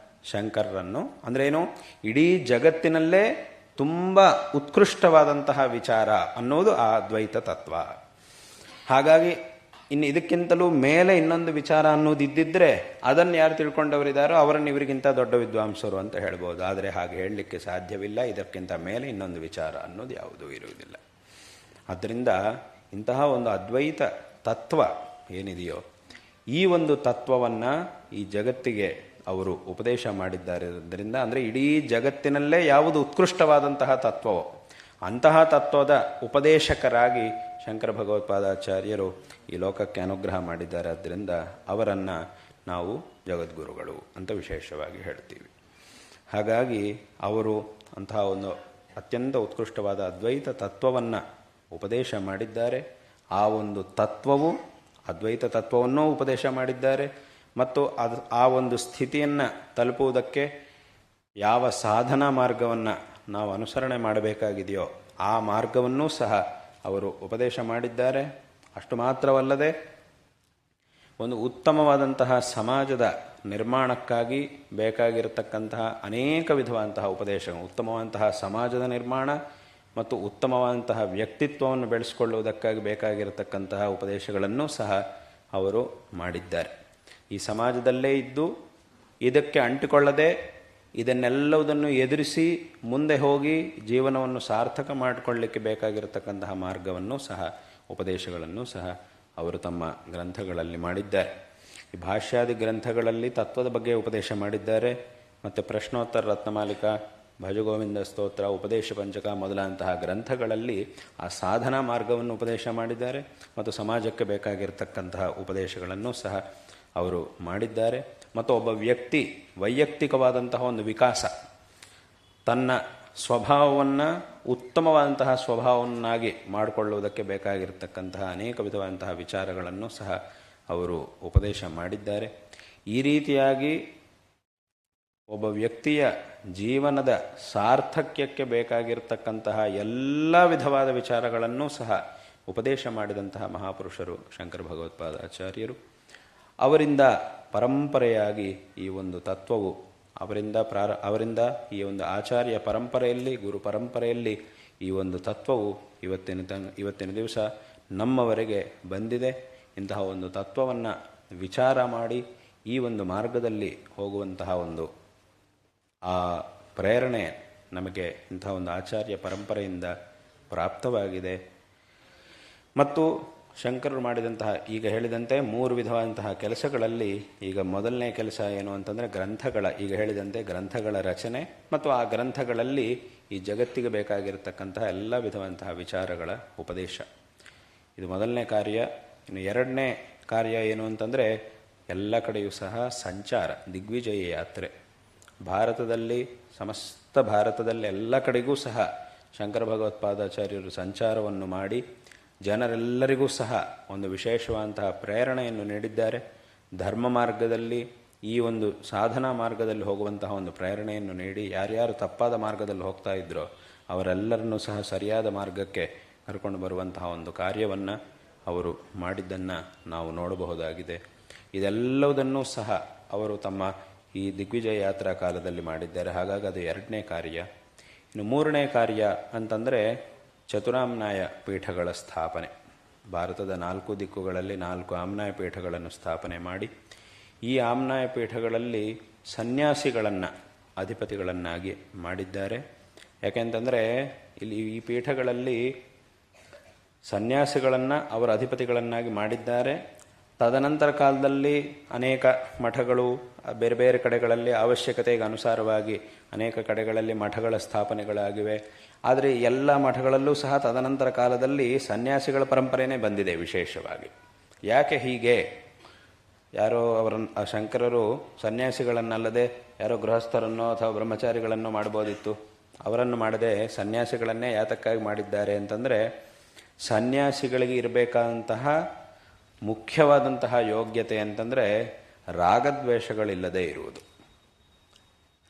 ಶಂಕರರನ್ನು ಅಂದ್ರೇನು, ಇಡೀ ಜಗತ್ತಿನಲ್ಲೇ ತುಂಬ ಉತ್ಕೃಷ್ಟವಾದಂತಹ ವಿಚಾರ ಅನ್ನೋದು ಆ ಅದ್ವೈತ ತತ್ವ. ಹಾಗಾಗಿ ಇನ್ನು ಇದಕ್ಕಿಂತಲೂ ಮೇಲೆ ಇನ್ನೊಂದು ವಿಚಾರ ಅನ್ನೋದು ಇದ್ದಿದ್ರೆ ಅದನ್ನು ಯಾರು ತಿಳ್ಕೊಂಡವರಿದ್ದಾರೋ ಅವರನ್ನು ಇವರಿಗಿಂತ ದೊಡ್ಡ ವಿದ್ವಾಂಸರು ಅಂತ ಹೇಳ್ಬೋದು. ಆದರೆ ಹಾಗೆ ಹೇಳಲಿಕ್ಕೆ ಸಾಧ್ಯವಿಲ್ಲ. ಇದಕ್ಕಿಂತ ಮೇಲೆ ಇನ್ನೊಂದು ವಿಚಾರ ಅನ್ನೋದು ಯಾವುದೂ ಇರುವುದಿಲ್ಲ. ಆದ್ದರಿಂದ ಇಂತಹ ಒಂದು ಅದ್ವೈತ ತತ್ವ ಏನಿದೆಯೋ ಈ ಒಂದು ತತ್ವವನ್ನು ಈ ಜಗತ್ತಿಗೆ ಅವರು ಉಪದೇಶ ಮಾಡಿದ್ದಾರೆ. ಆದ್ದರಿಂದ ಅಂದರೆ ಇಡೀ ಜಗತ್ತಿನಲ್ಲೇ ಯಾವುದು ಉತ್ಕೃಷ್ಟವಾದಂತಹ ತತ್ವವೋ ಅಂತಹ ತತ್ವದ ಉಪದೇಶಕರಾಗಿ ಶಂಕರ ಭಗವತ್ಪಾದಾಚಾರ್ಯರು ಈ ಲೋಕಕ್ಕೆ ಅನುಗ್ರಹ ಮಾಡಿದ್ದಾರೆ. ಆದ್ದರಿಂದ ಅವರನ್ನು ನಾವು ಜಗದ್ಗುರುಗಳು ಅಂತ ವಿಶೇಷವಾಗಿ ಹೇಳ್ತೀವಿ. ಹಾಗಾಗಿ ಅವರು ಅಂತಹ ಒಂದು ಅತ್ಯಂತ ಉತ್ಕೃಷ್ಟವಾದ ಅದ್ವೈತ ತತ್ವವನ್ನು ಉಪದೇಶ ಮಾಡಿದ್ದಾರೆ. ಆ ಒಂದು ತತ್ವವು ಅದ್ವೈತ ತತ್ವವನ್ನೂ ಉಪದೇಶ ಮಾಡಿದ್ದಾರೆ. ಮತ್ತು ಆ ಒಂದು ಸ್ಥಿತಿಯನ್ನು ತಲುಪುವುದಕ್ಕೆ ಯಾವ ಸಾಧನಾ ಮಾರ್ಗವನ್ನು ನಾವು ಅನುಸರಣೆ ಮಾಡಬೇಕಾಗಿದೆಯೋ ಆ ಮಾರ್ಗವನ್ನೂ ಸಹ ಅವರು ಉಪದೇಶ ಮಾಡಿದ್ದಾರೆ. ಅಷ್ಟು ಮಾತ್ರವಲ್ಲದೆ ಒಂದು ಉತ್ತಮವಾದಂತಹ ಸಮಾಜದ ನಿರ್ಮಾಣಕ್ಕಾಗಿ ಬೇಕಾಗಿರತಕ್ಕಂತಹ ಅನೇಕ ವಿಧವಾದಂತಹ ಉಪದೇಶಗಳು, ಉತ್ತಮವಾದಂತಹ ಸಮಾಜದ ನಿರ್ಮಾಣ ಮತ್ತು ಉತ್ತಮವಾದಂತಹ ವ್ಯಕ್ತಿತ್ವವನ್ನು ಬೆಳೆಸಿಕೊಳ್ಳುವುದಕ್ಕಾಗಿ ಬೇಕಾಗಿರತಕ್ಕಂತಹ ಉಪದೇಶಗಳನ್ನು ಸಹ ಅವರು ಮಾಡಿದ್ದಾರೆ. ಈ ಸಮಾಜದಲ್ಲೇ ಇದ್ದು ಇದಕ್ಕೆ ಅಂಟಿಕೊಳ್ಳದೆ ಇದನ್ನೆಲ್ಲವುದನ್ನು ಎದುರಿಸಿ ಮುಂದೆ ಹೋಗಿ ಜೀವನವನ್ನು ಸಾರ್ಥಕ ಮಾಡಿಕೊಳ್ಳಲಿಕ್ಕೆ ಬೇಕಾಗಿರತಕ್ಕಂತಹ ಮಾರ್ಗವನ್ನು ಸಹ ಉಪದೇಶಗಳನ್ನು ಸಹ ಅವರು ತಮ್ಮ ಗ್ರಂಥಗಳಲ್ಲಿ ಮಾಡಿದ್ದಾರೆ. ಈ ಭಾಷ್ಯಾದಿ ಗ್ರಂಥಗಳಲ್ಲಿ ತತ್ವದ ಬಗ್ಗೆ ಉಪದೇಶ ಮಾಡಿದ್ದಾರೆ. ಮತ್ತು ಪ್ರಶ್ನೋತ್ತರ ರತ್ನಮಾಲಿಕಾ, ಭಜಗೋವಿಂದ ಸ್ತೋತ್ರ, ಉಪದೇಶ ಪಂಚಕ ಮೊದಲಾದಂತಹ ಗ್ರಂಥಗಳಲ್ಲಿ ಆ ಸಾಧನಾ ಮಾರ್ಗವನ್ನು ಉಪದೇಶ ಮಾಡಿದ್ದಾರೆ. ಮತ್ತು ಸಮಾಜಕ್ಕೆ ಬೇಕಾಗಿರತಕ್ಕಂತಹ ಉಪದೇಶಗಳನ್ನು ಸಹ ಅವರು ಮಾಡಿದ್ದಾರೆ. ಮತ್ತು ಒಬ್ಬ ವ್ಯಕ್ತಿ ವೈಯಕ್ತಿಕವಾದಂತಹ ಒಂದು ವಿಕಾಸ, ತನ್ನ ಸ್ವಭಾವವನ್ನು ಉತ್ತಮವಾದಂತಹ ಸ್ವಭಾವವನ್ನಾಗಿ ಮಾಡಿಕೊಳ್ಳುವುದಕ್ಕೆ ಬೇಕಾಗಿರತಕ್ಕಂತಹ ಅನೇಕ ವಿಧವಾದಂತಹ ವಿಚಾರಗಳನ್ನು ಸಹ ಅವರು ಉಪದೇಶ ಮಾಡಿದ್ದಾರೆ. ಈ ರೀತಿಯಾಗಿ ಒಬ್ಬ ವ್ಯಕ್ತಿಯ ಜೀವನದ ಸಾರ್ಥಕ್ಯಕ್ಕೆ ಬೇಕಾಗಿರತಕ್ಕಂತಹ ಎಲ್ಲ ವಿಧವಾದ ವಿಚಾರಗಳನ್ನೂ ಸಹ ಉಪದೇಶ ಮಾಡಿದಂತಹ ಮಹಾಪುರುಷರು ಶಂಕರ ಭಗವತ್ಪಾದಾಚಾರ್ಯರು. ಅವರಿಂದ ಪರಂಪರೆಯಾಗಿ ಈ ಒಂದು ತತ್ವವು ಅವರಿಂದ ಈ ಒಂದು ಆಚಾರ್ಯ ಪರಂಪರೆಯಲ್ಲಿ, ಗುರು ಪರಂಪರೆಯಲ್ಲಿ ಈ ಒಂದು ತತ್ವವು ಇವತ್ತಿನ ದಿವಸ ನಮ್ಮವರೆಗೆ ಬಂದಿದೆ. ಇಂತಹ ಒಂದು ತತ್ವವನ್ನು ವಿಚಾರ ಮಾಡಿ ಈ ಒಂದು ಮಾರ್ಗದಲ್ಲಿ ಹೋಗುವಂತಹ ಒಂದು ಆ ಪ್ರೇರಣೆ ನಮಗೆ ಇಂತಹ ಒಂದು ಆಚಾರ್ಯ ಪರಂಪರೆಯಿಂದ ಪ್ರಾಪ್ತವಾಗಿದೆ. ಮತ್ತು ಶಂಕರರು ಮಾಡಿದಂತಹ ಈಗ ಹೇಳಿದಂತೆ 3 ವಿಧವಾದಂತಹ ಕೆಲಸಗಳಲ್ಲಿ ಈಗ ಮೊದಲನೇ ಕೆಲಸ ಏನು ಅಂತಂದರೆ ಈಗ ಹೇಳಿದಂತೆ ಗ್ರಂಥಗಳ ರಚನೆ ಮತ್ತು ಆ ಗ್ರಂಥಗಳಲ್ಲಿ ಈ ಜಗತ್ತಿಗೆ ಬೇಕಾಗಿರತಕ್ಕಂತಹ ಎಲ್ಲ ವಿಧವಾದಂತಹ ವಿಚಾರಗಳ ಉಪದೇಶ. ಇದು ಮೊದಲನೇ ಕಾರ್ಯ. ಇನ್ನು ಎರಡನೇ ಕಾರ್ಯ ಏನು ಅಂತಂದರೆ ಎಲ್ಲ ಕಡೆಯೂ ಸಹ ಸಂಚಾರ, ದಿಗ್ವಿಜಯ ಯಾತ್ರೆ. ಭಾರತದಲ್ಲಿ, ಸಮಸ್ತ ಭಾರತದಲ್ಲಿ ಎಲ್ಲ ಕಡೆಗೂ ಸಹ ಶಂಕರ ಭಗವತ್ಪಾದಾಚಾರ್ಯರು ಸಂಚಾರವನ್ನು ಮಾಡಿ ಜನರೆಲ್ಲರಿಗೂ ಸಹ ಒಂದು ವಿಶೇಷವಾದಂತಹ ಪ್ರೇರಣೆಯನ್ನು ನೀಡಿದ್ದಾರೆ. ಧರ್ಮ ಮಾರ್ಗದಲ್ಲಿ ಈ ಒಂದು ಸಾಧನಾ ಮಾರ್ಗದಲ್ಲಿ ಹೋಗುವಂತಹ ಒಂದು ಪ್ರೇರಣೆಯನ್ನು ನೀಡಿ ಯಾರ್ಯಾರು ತಪ್ಪಾದ ಮಾರ್ಗದಲ್ಲಿ ಹೋಗ್ತಾ ಇದ್ರೋ ಅವರೆಲ್ಲರನ್ನೂ ಸಹ ಸರಿಯಾದ ಮಾರ್ಗಕ್ಕೆ ಕರ್ಕೊಂಡು ಬರುವಂತಹ ಒಂದು ಕಾರ್ಯವನ್ನು ಅವರು ಮಾಡಿದ್ದನ್ನು ನಾವು ನೋಡಬಹುದಾಗಿದೆ. ಇದೆಲ್ಲವುದನ್ನೂ ಸಹ ಅವರು ತಮ್ಮ ಈ ದಿಗ್ವಿಜಯ ಯಾತ್ರಾ ಕಾಲದಲ್ಲಿ ಮಾಡಿದ್ದಾರೆ. ಹಾಗಾಗಿ ಅದು 2ನೇ ಕಾರ್ಯ. ಇನ್ನು 3ನೇ ಕಾರ್ಯ ಅಂತಂದರೆ ಚತುರಾಮ್ನಾಯ ಪೀಠಗಳ ಸ್ಥಾಪನೆ. ಭಾರತದ 4 ದಿಕ್ಕುಗಳಲ್ಲಿ 4 ಆಮ್ನಾಯ ಪೀಠಗಳನ್ನು ಸ್ಥಾಪನೆ ಮಾಡಿ ಈ ಆಮ್ನಾಯ ಪೀಠಗಳಲ್ಲಿ ಸನ್ಯಾಸಿಗಳನ್ನು ಅಧಿಪತಿಗಳನ್ನಾಗಿ ಮಾಡಿದ್ದಾರೆ. ಯಾಕೆಂತಂದರೆ ಇಲ್ಲಿ ಈ ಪೀಠಗಳಲ್ಲಿ ಸನ್ಯಾಸಿಗಳನ್ನು ಅವರ ಅಧಿಪತಿಗಳನ್ನಾಗಿ ಮಾಡಿದ್ದಾರೆ. ತದನಂತರ ಕಾಲದಲ್ಲಿ ಅನೇಕ ಮಠಗಳು ಬೇರೆ ಬೇರೆ ಕಡೆಗಳಲ್ಲಿ ಅವಶ್ಯಕತೆಗೆ ಅನುಸಾರವಾಗಿ ಅನೇಕ ಕಡೆಗಳಲ್ಲಿ ಮಠಗಳ ಸ್ಥಾಪನೆಗಳಾಗಿವೆ. ಆದರೆ ಎಲ್ಲ ಮಠಗಳಲ್ಲೂ ಸಹ ತದನಂತರ ಕಾಲದಲ್ಲಿ ಸನ್ಯಾಸಿಗಳ ಪರಂಪರೆಯೇ ಬಂದಿದೆ ವಿಶೇಷವಾಗಿ. ಯಾಕೆ ಹೀಗೆ? ಯಾರೋ ಶಂಕರರು ಸನ್ಯಾಸಿಗಳನ್ನಲ್ಲದೆ ಯಾರೋ ಗೃಹಸ್ಥರನ್ನೋ ಅಥವಾ ಬ್ರಹ್ಮಚಾರಿಗಳನ್ನೋ ಮಾಡ್ಬೋದಿತ್ತು. ಅವರನ್ನು ಮಾಡದೆ ಸನ್ಯಾಸಿಗಳನ್ನೇ ಯಾತಕ್ಕಾಗಿ ಮಾಡಿದ್ದಾರೆ ಅಂತಂದರೆ ಸನ್ಯಾಸಿಗಳಿಗೆ ಇರಬೇಕಾದಂತಹ ಮುಖ್ಯವಾದಂತಹ ಯೋಗ್ಯತೆ ಅಂತಂದರೆ ರಾಗದ್ವೇಷಗಳಿಲ್ಲದೆ ಇರುವುದು.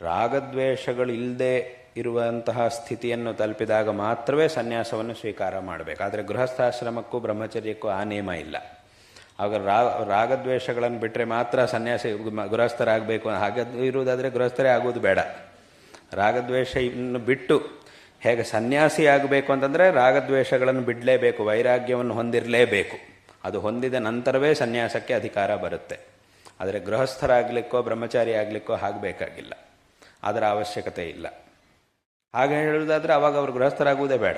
ರಾಗದ್ವೇಷಗಳಿಲ್ಲದೆ ಇರುವಂತಹ ಸ್ಥಿತಿಯನ್ನು ತಲುಪಿದಾಗ ಮಾತ್ರವೇ ಸನ್ಯಾಸವನ್ನು ಸ್ವೀಕಾರ ಮಾಡಬೇಕು. ಆದರೆ ಗೃಹಸ್ಥಾಶ್ರಮಕ್ಕೂ ಬ್ರಹ್ಮಚರ್ಯಕ್ಕೂ ಆ ನಿಯಮ ಇಲ್ಲ. ಆಗ ರಾಗದ್ವೇಷಗಳನ್ನು ಬಿಟ್ಟರೆ ಮಾತ್ರ ಸನ್ಯಾಸಿ ಗೃಹಸ್ಥರಾಗಬೇಕು. ಹಾಗೆ ಇರುವುದಾದರೆ ಗೃಹಸ್ಥರೇ ಆಗುವುದು ಬೇಡ. ರಾಗದ್ವೇಷ ಇನ್ನು ಬಿಟ್ಟು ಹೇಗೆ ಸನ್ಯಾಸಿ ಆಗಬೇಕು ಅಂತಂದರೆ ರಾಗದ್ವೇಷಗಳನ್ನು ಬಿಡಲೇಬೇಕು, ವೈರಾಗ್ಯವನ್ನು ಹೊಂದಿರಲೇಬೇಕು. ಅದು ಹೊಂದಿದ ನಂತರವೇ ಸನ್ಯಾಸಕ್ಕೆ ಅಧಿಕಾರ ಬರುತ್ತೆ. ಆದರೆ ಗೃಹಸ್ಥರಾಗಲಿಕ್ಕೋ ಬ್ರಹ್ಮಚಾರಿ ಆಗಲಿಕ್ಕೋ ಆಗಬೇಕಾಗಿಲ್ಲ, ಅದರ ಅವಶ್ಯಕತೆ ಇಲ್ಲ. ಹಾಗೆ ಹೇಳುವುದಾದರೆ ಅವಾಗ ಅವರು ಗೃಹಸ್ಥರಾಗುವುದೇ ಬೇಡ,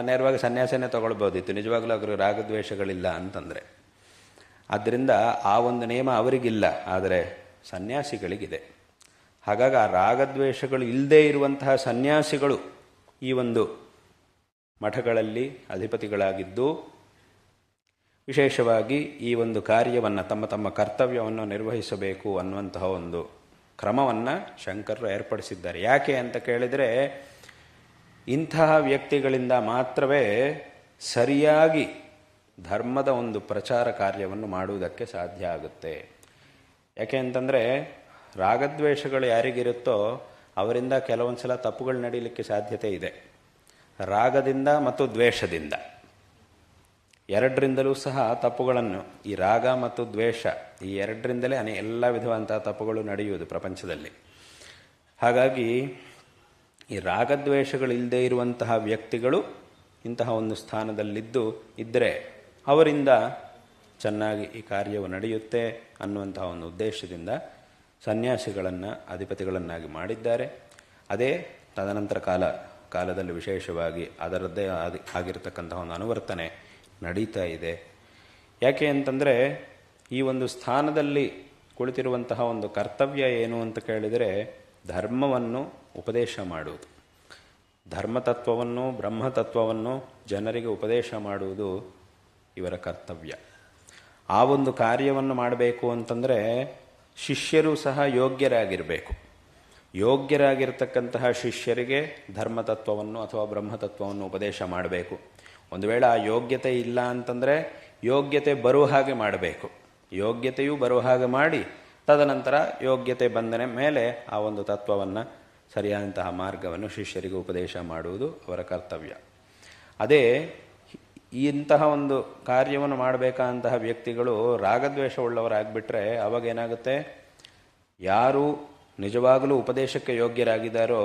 ನೇರವಾಗಿ ಸನ್ಯಾಸನೇ ತಗೊಳ್ಬೋದಿತ್ತು ನಿಜವಾಗ್ಲೂ ಅವರು ರಾಗದ್ವೇಷಗಳಿಲ್ಲ ಅಂತಂದರೆ. ಆದ್ದರಿಂದ ಆ ಒಂದು ನಿಯಮ ಅವರಿಗಿಲ್ಲ, ಆದರೆ ಸನ್ಯಾಸಿಗಳಿಗಿದೆ. ಹಾಗಾಗಿ ಆ ರಾಗದ್ವೇಷಗಳು ಇಲ್ಲದೇ ಇರುವಂತಹ ಸನ್ಯಾಸಿಗಳು ಈ ಒಂದು ಮಠಗಳಲ್ಲಿ ಅಧಿಪತಿಗಳಾಗಿದ್ದು ವಿಶೇಷವಾಗಿ ಈ ಒಂದು ಕಾರ್ಯವನ್ನು ತಮ್ಮ ತಮ್ಮ ಕರ್ತವ್ಯವನ್ನು ನಿರ್ವಹಿಸಬೇಕು ಅನ್ನುವಂತಹ ಒಂದು ಕ್ರಮವನ್ನು ಶಂಕರರು ಏರ್ಪಡಿಸಿದ್ದಾರೆ. ಯಾಕೆ ಅಂತ ಕೇಳಿದರೆ ಇಂತಹ ವ್ಯಕ್ತಿಗಳಿಂದ ಮಾತ್ರವೇ ಸರಿಯಾಗಿ ಧರ್ಮದ ಒಂದು ಪ್ರಚಾರ ಕಾರ್ಯವನ್ನು ಮಾಡುವುದಕ್ಕೆ ಸಾಧ್ಯ ಆಗುತ್ತೆ. ಯಾಕೆ ಅಂತಂದರೆ ರಾಗದ್ವೇಷಗಳು ಯಾರಿಗಿರುತ್ತೋ ಅವರಿಂದ ಕೆಲವೊಂದು ಸಲ ತಪ್ಪುಗಳು ನಡೀಲಿಕ್ಕೆ ಸಾಧ್ಯತೆ ಇದೆ. ರಾಗದಿಂದ ಮತ್ತು ದ್ವೇಷದಿಂದ ಎರಡರಿಂದಲೂ ಸಹ ತಪ್ಪುಗಳನ್ನು, ಈ ರಾಗ ಮತ್ತು ದ್ವೇಷ ಈ ಎರಡರಿಂದಲೇ ಎಲ್ಲ ವಿಧವಾದಂತಹ ತಪ್ಪುಗಳು ನಡೆಯುವುದು ಪ್ರಪಂಚದಲ್ಲಿ. ಹಾಗಾಗಿ ಈ ರಾಗದ್ವೇಷಗಳು ಇಲ್ಲದೆ ಇರುವಂತಹ ವ್ಯಕ್ತಿಗಳು ಇಂತಹ ಒಂದು ಸ್ಥಾನದಲ್ಲಿದ್ದು ಇದ್ದರೆ ಅವರಿಂದ ಚೆನ್ನಾಗಿ ಈ ಕಾರ್ಯವು ನಡೆಯುತ್ತೆ ಅನ್ನುವಂತಹ ಒಂದು ಉದ್ದೇಶದಿಂದ ಸನ್ಯಾಸಿಗಳನ್ನು ಅಧಿಪತಿಗಳನ್ನಾಗಿ ಮಾಡಿದ್ದಾರೆ. ಅದೇ ತದನಂತರ ಕಾಲದಲ್ಲಿ ವಿಶೇಷವಾಗಿ ಅದರದ್ದೇ ಆಗಿರತಕ್ಕಂತಹ ಒಂದು ಅನುವರ್ತನೆ ನಡೀತಾ ಇದೆ. ಯಾಕೆ ಅಂತಂದರೆ ಈ ಒಂದು ಸ್ಥಾನದಲ್ಲಿ ಕುಳಿತಿರುವಂತಹ ಒಂದು ಕರ್ತವ್ಯ ಏನು ಅಂತ ಕೇಳಿದರೆ ಧರ್ಮವನ್ನು ಉಪದೇಶ ಮಾಡುವುದು, ಧರ್ಮತತ್ವವನ್ನು ಬ್ರಹ್ಮತತ್ವವನ್ನು ಜನರಿಗೆ ಉಪದೇಶ ಮಾಡುವುದು ಇವರ ಕರ್ತವ್ಯ. ಆ ಒಂದು ಕಾರ್ಯವನ್ನು ಮಾಡಬೇಕು ಅಂತಂದರೆ ಶಿಷ್ಯರು ಸಹ ಯೋಗ್ಯರಾಗಿರಬೇಕು. ಯೋಗ್ಯರಾಗಿರ್ತಕ್ಕಂತಹ ಶಿಷ್ಯರಿಗೆ ಧರ್ಮತತ್ವವನ್ನು ಅಥವಾ ಬ್ರಹ್ಮತತ್ವವನ್ನು ಉಪದೇಶ ಮಾಡಬೇಕು. ಒಂದು ವೇಳೆ ಆ ಯೋಗ್ಯತೆ ಇಲ್ಲ ಅಂತಂದರೆ ಯೋಗ್ಯತೆ ಬರುವ ಹಾಗೆ ಮಾಡಬೇಕು. ಯೋಗ್ಯತೆಯೂ ಬರುವ ಹಾಗೆ ಮಾಡಿ ತದನಂತರ ಯೋಗ್ಯತೆ ಬಂದ ಮೇಲೆ ಆ ಒಂದು ತತ್ವವನ್ನು ಸರಿಯಾದಂತಹ ಮಾರ್ಗವನ್ನು ಶಿಷ್ಯರಿಗೆ ಉಪದೇಶ ಮಾಡುವುದು ಅವರ ಕರ್ತವ್ಯ. ಅದೇ ಇಂತಹ ಒಂದು ಕಾರ್ಯವನ್ನು ಮಾಡಬೇಕಾದಂತಹ ವ್ಯಕ್ತಿಗಳು ರಾಗದ್ವೇಷವುಳ್ಳವರಾಗಿಬಿಟ್ರೆ ಅವಾಗ ಏನಾಗುತ್ತೆ, ಯಾರು ನಿಜವಾಗಲೂ ಉಪದೇಶಕ್ಕೆ ಯೋಗ್ಯರಾಗಿದ್ದಾರೋ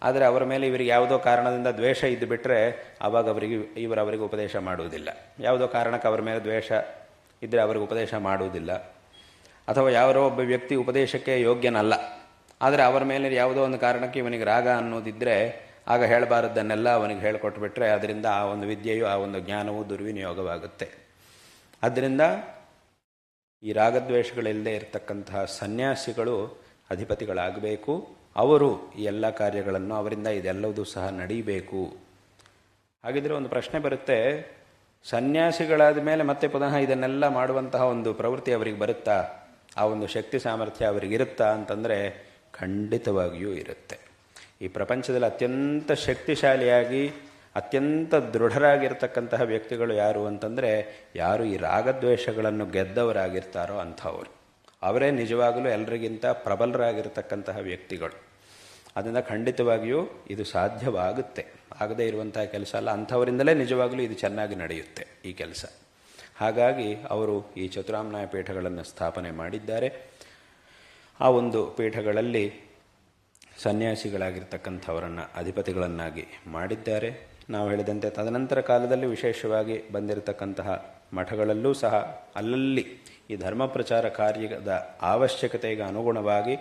ಆದರೆ ಅವರ ಮೇಲೆ ಇವರಿಗೆ ಯಾವುದೋ ಕಾರಣದಿಂದ ದ್ವೇಷ ಇದ್ದು ಬಿಟ್ಟರೆ ಆವಾಗ ಅವರಿಗೆ ಉಪದೇಶ ಮಾಡುವುದಿಲ್ಲ. ಯಾವುದೋ ಕಾರಣಕ್ಕೆ ಅವರ ಮೇಲೆ ದ್ವೇಷ ಇದ್ದರೆ ಅವರಿಗೆ ಉಪದೇಶ ಮಾಡುವುದಿಲ್ಲ. ಅಥವಾ ಯಾರೋ ಒಬ್ಬ ವ್ಯಕ್ತಿ ಉಪದೇಶಕ್ಕೆ ಯೋಗ್ಯನಲ್ಲ, ಆದರೆ ಅವರ ಮೇಲೆ ಯಾವುದೋ ಒಂದು ಕಾರಣಕ್ಕೆ ಇವನಿಗೆ ರಾಗ ಅನ್ನೋದಿದ್ದರೆ ಆಗ ಹೇಳಬಾರದನ್ನೆಲ್ಲ ಅವನಿಗೆ ಹೇಳಿಕೊಟ್ಬಿಟ್ರೆ ಅದರಿಂದ ಆ ಒಂದು ವಿದ್ಯೆಯು ಆ ಒಂದು ಜ್ಞಾನವು ದುರ್ವಿನಿಯೋಗವಾಗುತ್ತೆ. ಆದ್ದರಿಂದ ಈ ರಾಗದ್ವೇಷಗಳಿಲ್ಲದೆ ಇರತಕ್ಕಂತಹ ಸನ್ಯಾಸಿಗಳು ಅಧಿಪತಿಗಳಾಗಬೇಕು. ಅವರು ಈ ಎಲ್ಲ ಕಾರ್ಯಗಳನ್ನು ಅವರಿಂದ ಇದೆಲ್ಲವೂ ಸಹ ನಡೀಬೇಕು. ಹಾಗಿದ್ರೆ ಒಂದು ಪ್ರಶ್ನೆ ಬರುತ್ತೆ, ಸನ್ಯಾಸಿಗಳಾದ ಮೇಲೆ ಮತ್ತೆ ಪುನಃ ಇದನ್ನೆಲ್ಲ ಮಾಡುವಂತಹ ಒಂದು ಪ್ರವೃತ್ತಿ ಅವರಿಗೆ ಬರುತ್ತಾ, ಆ ಒಂದು ಶಕ್ತಿ ಸಾಮರ್ಥ್ಯ ಅವರಿಗಿರುತ್ತಾ ಅಂತಂದರೆ ಖಂಡಿತವಾಗಿಯೂ ಇರುತ್ತೆ. ಈ ಪ್ರಪಂಚದಲ್ಲಿ ಅತ್ಯಂತ ಶಕ್ತಿಶಾಲಿಯಾಗಿ ಅತ್ಯಂತ ದೃಢರಾಗಿರ್ತಕ್ಕಂತಹ ವ್ಯಕ್ತಿಗಳು ಯಾರು ಅಂತಂದರೆ ಯಾರು ಈ ರಾಗದ್ವೇಷಗಳನ್ನು ಗೆದ್ದವರಾಗಿರ್ತಾರೋ ಅಂಥವರು. ಅವರೇ ನಿಜವಾಗಲೂ ಎಲ್ಲರಿಗಿಂತ ಪ್ರಬಲರಾಗಿರ್ತಕ್ಕಂತಹ ವ್ಯಕ್ತಿಗಳು. ಅದರಿಂದ ಖಂಡಿತವಾಗಿಯೂ ಇದು ಸಾಧ್ಯವಾಗುತ್ತೆ. ಆಗದೇ ಇರುವಂತಹ ಕೆಲಸ ಅಲ್ಲ. ಅಂಥವರಿಂದಲೇ ನಿಜವಾಗಲೂ ಇದು ಚೆನ್ನಾಗಿ ನಡೆಯುತ್ತೆ ಈ ಕೆಲಸ. ಹಾಗಾಗಿ ಅವರು ಈ ಚತುರಾಮ್ನಾಯ ಪೀಠಗಳನ್ನು ಸ್ಥಾಪನೆ ಮಾಡಿದ್ದಾರೆ. ಆ ಒಂದು ಪೀಠಗಳಲ್ಲಿ ಸನ್ಯಾಸಿಗಳಾಗಿರ್ತಕ್ಕಂಥವರನ್ನು ಅಧಿಪತಿಗಳನ್ನಾಗಿ ಮಾಡಿದ್ದಾರೆ. ನಾವು ಹೇಳಿದಂತೆ ತದನಂತರ ಕಾಲದಲ್ಲಿ ವಿಶೇಷವಾಗಿ ಬಂದಿರತಕ್ಕಂತಹ ಮಠಗಳಲ್ಲೂ ಸಹ ಅಲ್ಲಲ್ಲಿ ಈ ಧರ್ಮ ಪ್ರಚಾರ ಕಾರ್ಯದ ಅವಶ್ಯಕತೆಗೆ ಅನುಗುಣವಾಗಿ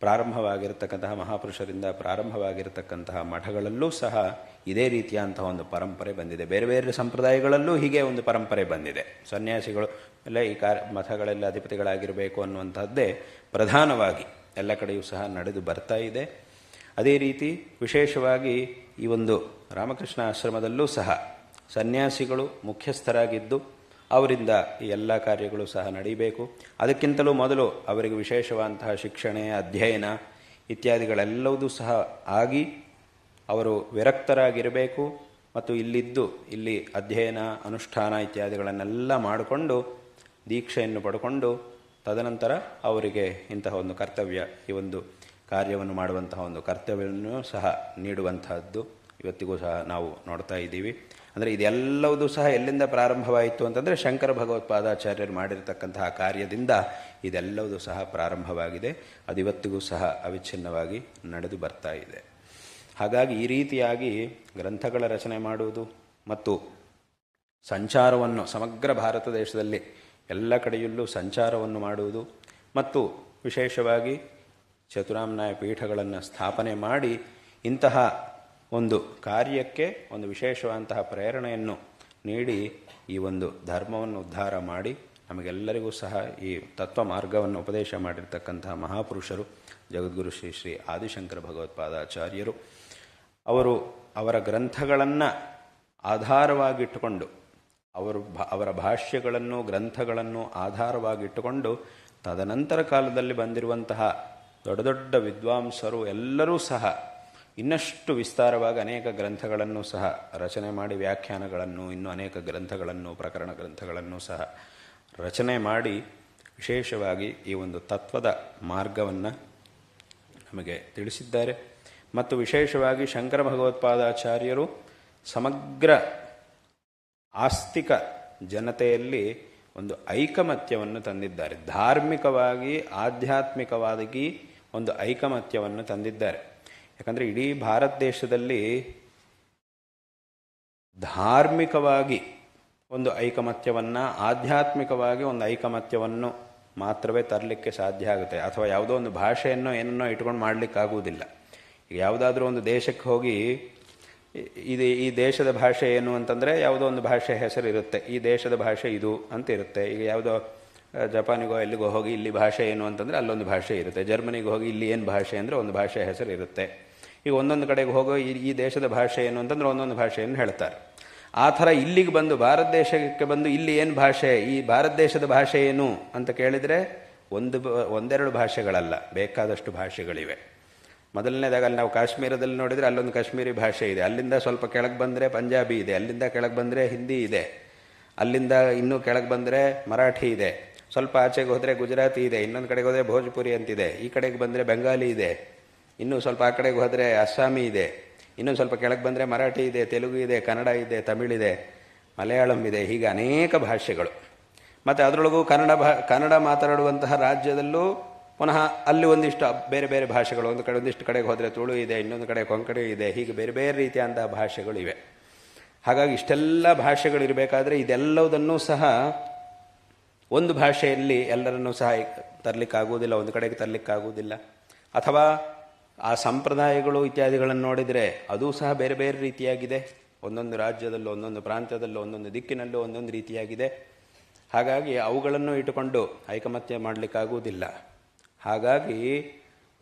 ಪ್ರಾರಂಭವಾಗಿರತಕ್ಕಂತಹ ಮಹಾಪುರುಷರಿಂದ ಪ್ರಾರಂಭವಾಗಿರತಕ್ಕಂತಹ ಮಠಗಳಲ್ಲೂ ಸಹ ಇದೇ ರೀತಿಯಂತಹ ಒಂದು ಪರಂಪರೆ ಬಂದಿದೆ. ಬೇರೆ ಬೇರೆ ಸಂಪ್ರದಾಯಗಳಲ್ಲೂ ಹೀಗೆ ಒಂದು ಪರಂಪರೆ ಬಂದಿದೆ. ಸನ್ಯಾಸಿಗಳು ಎಲ್ಲ ಈ ಮಠಗಳೆಲ್ಲ ಅಧಿಪತಿಗಳಾಗಿರಬೇಕು ಅನ್ನುವಂಥದ್ದೇ ಪ್ರಧಾನವಾಗಿ ಎಲ್ಲ ಕಡೆಯೂ ಸಹ ನಡೆದು ಬರ್ತಾ ಇದೆ. ಅದೇ ರೀತಿ ವಿಶೇಷವಾಗಿ ಈ ಒಂದು ರಾಮಕೃಷ್ಣ ಆಶ್ರಮದಲ್ಲೂ ಸಹ ಸನ್ಯಾಸಿಗಳು ಮುಖ್ಯಸ್ಥರಾಗಿದ್ದು ಅವರಿಂದ ಈ ಎಲ್ಲ ಕಾರ್ಯಗಳು ಸಹ ನಡೀಬೇಕು. ಅದಕ್ಕಿಂತಲೂ ಮೊದಲು ಅವರಿಗೆ ವಿಶೇಷವಾದಂತಹ ಶಿಕ್ಷಣ, ಅಧ್ಯಯನ ಇತ್ಯಾದಿಗಳೆಲ್ಲವೂ ಸಹ ಆಗಿ ಅವರು ವಿರಕ್ತರಾಗಿರಬೇಕು ಮತ್ತು ಇಲ್ಲಿ ಅಧ್ಯಯನ, ಅನುಷ್ಠಾನ ಇತ್ಯಾದಿಗಳನ್ನೆಲ್ಲ ಮಾಡಿಕೊಂಡು ದೀಕ್ಷೆಯನ್ನು ಪಡ್ಕೊಂಡು ತದನಂತರ ಅವರಿಗೆ ಇಂತಹ ಒಂದು ಕರ್ತವ್ಯ, ಈ ಒಂದು ಕಾರ್ಯವನ್ನು ಮಾಡುವಂತಹ ಒಂದು ಕರ್ತವ್ಯವನ್ನು ಸಹ ನೀಡುವಂತಹದ್ದು ಇವತ್ತಿಗೂ ಸಹ ನಾವು ನೋಡ್ತಾ ಇದ್ದೀವಿ. ಅಂದರೆ ಇದೆಲ್ಲವೂ ಸಹ ಎಲ್ಲಿಂದ ಪ್ರಾರಂಭವಾಯಿತು ಅಂತಂದರೆ ಶಂಕರ ಭಗವತ್ಪಾದಾಚಾರ್ಯರು ಮಾಡಿರತಕ್ಕಂತಹ ಕಾರ್ಯದಿಂದ ಇದೆಲ್ಲವೂ ಸಹ ಪ್ರಾರಂಭವಾಗಿದೆ. ಅದು ಇವತ್ತಿಗೂ ಸಹ ಅವಿಚ್ಛಿನ್ನವಾಗಿ ನಡೆದು ಬರ್ತಾ ಇದೆ. ಹಾಗಾಗಿ ಈ ರೀತಿಯಾಗಿ ಗ್ರಂಥಗಳ ರಚನೆ ಮಾಡುವುದು ಮತ್ತು ಸಂಚಾರವನ್ನು ಸಮಗ್ರ ಭಾರತ ದೇಶದಲ್ಲಿ ಎಲ್ಲ ಕಡೆಯಲ್ಲೂ ಸಂಚಾರವನ್ನು ಮಾಡುವುದು ಮತ್ತು ವಿಶೇಷವಾಗಿ ಚತುರಾಮ್ನಾಯ ಪೀಠಗಳನ್ನು ಸ್ಥಾಪನೆ ಮಾಡಿ ಇಂತಹ ಒಂದು ಕಾರ್ಯಕ್ಕೆ ಒಂದು ವಿಶೇಷವಾದಂತಹ ಪ್ರೇರಣೆಯನ್ನು ನೀಡಿ ಈ ಒಂದು ಧರ್ಮವನ್ನು ಉದ್ಧಾರ ಮಾಡಿ ನಮಗೆಲ್ಲರಿಗೂ ಸಹ ಈ ತತ್ವ ಮಾರ್ಗವನ್ನು ಉಪದೇಶ ಮಾಡಿರ್ತಕ್ಕಂತಹ ಮಹಾಪುರುಷರು ಜಗದ್ಗುರು ಶ್ರೀ ಶ್ರೀ ಆದಿಶಂಕರ ಭಗವತ್ಪಾದಾಚಾರ್ಯರು. ಅವರ ಗ್ರಂಥಗಳನ್ನು ಆಧಾರವಾಗಿಟ್ಟುಕೊಂಡು ಅವರ ಭಾಷ್ಯಗಳನ್ನು, ಗ್ರಂಥಗಳನ್ನು ಆಧಾರವಾಗಿಟ್ಟುಕೊಂಡು ತದನಂತರ ಕಾಲದಲ್ಲಿ ಬಂದಿರುವಂತಹ ದೊಡ್ಡ ದೊಡ್ಡ ವಿದ್ವಾಂಸರು ಎಲ್ಲರೂ ಸಹ ಇನ್ನಷ್ಟು ವಿಸ್ತಾರವಾಗಿ ಅನೇಕ ಗ್ರಂಥಗಳನ್ನು ಸಹ ರಚನೆ ಮಾಡಿ, ವ್ಯಾಖ್ಯಾನಗಳನ್ನು, ಇನ್ನೂ ಅನೇಕ ಗ್ರಂಥಗಳನ್ನು, ಪ್ರಕರಣ ಗ್ರಂಥಗಳನ್ನು ಸಹ ರಚನೆ ಮಾಡಿ ವಿಶೇಷವಾಗಿ ಈ ಒಂದು ತತ್ವದ ಮಾರ್ಗವನ್ನು ನಮಗೆ ತಿಳಿಸಿದ್ದಾರೆ. ಮತ್ತು ವಿಶೇಷವಾಗಿ ಶಂಕರ ಭಗವತ್ಪಾದಾಚಾರ್ಯರು ಸಮಗ್ರ ಆಸ್ತಿಕ ಜನತೆಯಲ್ಲಿ ಒಂದು ಐಕಮತ್ಯವನ್ನು ತಂದಿದ್ದಾರೆ. ಧಾರ್ಮಿಕವಾಗಿ, ಆಧ್ಯಾತ್ಮಿಕವಾಗಿ ಒಂದು ಐಕಮತ್ಯವನ್ನು ತಂದಿದ್ದಾರೆ. ಯಾಕಂದರೆ ಇಡೀ ಭಾರತ ದೇಶದಲ್ಲಿ ಧಾರ್ಮಿಕವಾಗಿ ಒಂದು ಐಕಮತ್ಯವನ್ನು, ಆಧ್ಯಾತ್ಮಿಕವಾಗಿ ಒಂದು ಐಕಮತ್ಯವನ್ನು ಮಾತ್ರವೇ ತರಲಿಕ್ಕೆ ಸಾಧ್ಯ ಆಗುತ್ತೆ. ಅಥವಾ ಯಾವುದೋ ಒಂದು ಭಾಷೆಯನ್ನು ಏನನ್ನೋ ಇಟ್ಕೊಂಡು ಮಾಡಲಿಕ್ಕಾಗುವುದಿಲ್ಲ. ಈಗ ಯಾವುದಾದ್ರೂ ಒಂದು ದೇಶಕ್ಕೆ ಹೋಗಿ ಈ ದೇಶದ ಭಾಷೆ ಏನು ಅಂತಂದರೆ ಯಾವುದೋ ಒಂದು ಭಾಷೆ ಹೆಸರು ಇರುತ್ತೆ. ಈ ದೇಶದ ಭಾಷೆ ಇದು ಅಂತ ಇರುತ್ತೆ. ಈಗ ಯಾವುದೋ ಜಪಾನಿಗೋ ಎಲ್ಲಿಗೋ ಹೋಗಿ ಇಲ್ಲಿ ಭಾಷೆ ಏನು ಅಂತಂದರೆ ಅಲ್ಲೊಂದು ಭಾಷೆ ಇರುತ್ತೆ. ಜರ್ಮನಿಗೆ ಹೋಗಿ ಇಲ್ಲಿ ಏನು ಭಾಷೆ ಅಂದರೆ ಒಂದು ಭಾಷೆ ಹೆಸರು ಇರುತ್ತೆ. ಈಗ ಒಂದೊಂದು ಕಡೆಗೆ ಹೋಗೋ ಈ ದೇಶದ ಭಾಷೆ ಏನು ಅಂತಂದರೆ ಒಂದೊಂದು ಭಾಷೆಯನ್ನು ಹೇಳ್ತಾರೆ. ಆ ಥರ ಇಲ್ಲಿಗೆ ಬಂದು ಭಾರತ ದೇಶಕ್ಕೆ ಬಂದು ಇಲ್ಲಿ ಏನು ಭಾಷೆ, ಈ ಭಾರತ ದೇಶದ ಭಾಷೆ ಏನು ಅಂತ ಕೇಳಿದರೆ ಒಂದೆರಡು ಭಾಷೆಗಳಲ್ಲ, ಬೇಕಾದಷ್ಟು ಭಾಷೆಗಳಿವೆ. ಮೊದಲನೇದಾಗ ಅಲ್ಲಿ ನಾವು ಕಾಶ್ಮೀರದಲ್ಲಿ ನೋಡಿದರೆ ಅಲ್ಲೊಂದು ಕಾಶ್ಮೀರಿ ಭಾಷೆ ಇದೆ. ಅಲ್ಲಿಂದ ಸ್ವಲ್ಪ ಕೆಳಗೆ ಬಂದರೆ ಪಂಜಾಬಿ ಇದೆ. ಅಲ್ಲಿಂದ ಕೆಳಗೆ ಬಂದರೆ ಹಿಂದಿ ಇದೆ. ಅಲ್ಲಿಂದ ಇನ್ನೂ ಕೆಳಗೆ ಬಂದರೆ ಮರಾಠಿ ಇದೆ. ಸ್ವಲ್ಪ ಆಚೆಗೆ ಹೋದರೆ ಗುಜರಾತಿ ಇದೆ. ಇನ್ನೊಂದು ಕಡೆಗೆ ಹೋದರೆ ಭೋಜ್ಪುರಿ ಅಂತಿದೆ. ಈ ಕಡೆಗೆ ಬಂದರೆ ಬೆಂಗಾಲಿ ಇದೆ. ಇನ್ನೂ ಸ್ವಲ್ಪ ಆ ಕಡೆಗೆ ಹೋದರೆ ಅಸ್ಸಾಮಿ ಇದೆ. ಇನ್ನೊಂದು ಸ್ವಲ್ಪ ಕೆಳಗೆ ಬಂದರೆ ಮರಾಠಿ ಇದೆ, ತೆಲುಗು ಇದೆ, ಕನ್ನಡ ಇದೆ, ತಮಿಳಿದೆ, ಮಲಯಾಳಂ ಇದೆ. ಹೀಗೆ ಅನೇಕ ಭಾಷೆಗಳು. ಮತ್ತು ಅದರೊಳಗೂ ಕನ್ನಡ ಮಾತನಾಡುವಂತಹ ರಾಜ್ಯದಲ್ಲೂ ಪುನಃ ಅಲ್ಲಿ ಒಂದಿಷ್ಟು ಬೇರೆ ಬೇರೆ ಭಾಷೆಗಳು. ಒಂದಿಷ್ಟು ಕಡೆಗೆ ಹೋದರೆ ತುಳು ಇದೆ, ಇನ್ನೊಂದು ಕಡೆ ಕೊಂಕಣಿ ಇದೆ. ಹೀಗೆ ಬೇರೆ ಬೇರೆ ರೀತಿಯಾದಂತಹ ಭಾಷೆಗಳಿವೆ. ಹಾಗಾಗಿ ಇಷ್ಟೆಲ್ಲ ಭಾಷೆಗಳಿರಬೇಕಾದ್ರೆ ಇದೆಲ್ಲವುದನ್ನೂ ಸಹ ಒಂದು ಭಾಷೆಯಲ್ಲಿ ಎಲ್ಲರನ್ನೂ ಸಹ ತರಲಿಕ್ಕಾಗುವುದಿಲ್ಲ, ಒಂದು ಕಡೆಗೆ ತರಲಿಕ್ಕಾಗುವುದಿಲ್ಲ. ಅಥವಾ ಆ ಸಂಪ್ರದಾಯಗಳು ಇತ್ಯಾದಿಗಳನ್ನು ನೋಡಿದರೆ ಅದೂ ಸಹ ಬೇರೆ ಬೇರೆ ರೀತಿಯಾಗಿದೆ. ಒಂದೊಂದು ರಾಜ್ಯದಲ್ಲೂ, ಒಂದೊಂದು ಪ್ರಾಂತ್ಯದಲ್ಲೂ, ಒಂದೊಂದು ದಿಕ್ಕಿನಲ್ಲೂ ಒಂದೊಂದು ರೀತಿಯಾಗಿದೆ. ಹಾಗಾಗಿ ಅವುಗಳನ್ನು ಇಟ್ಟುಕೊಂಡು ಐಕಮತ್ಯ ಮಾಡಲಿಕ್ಕಾಗುವುದಿಲ್ಲ. ಹಾಗಾಗಿ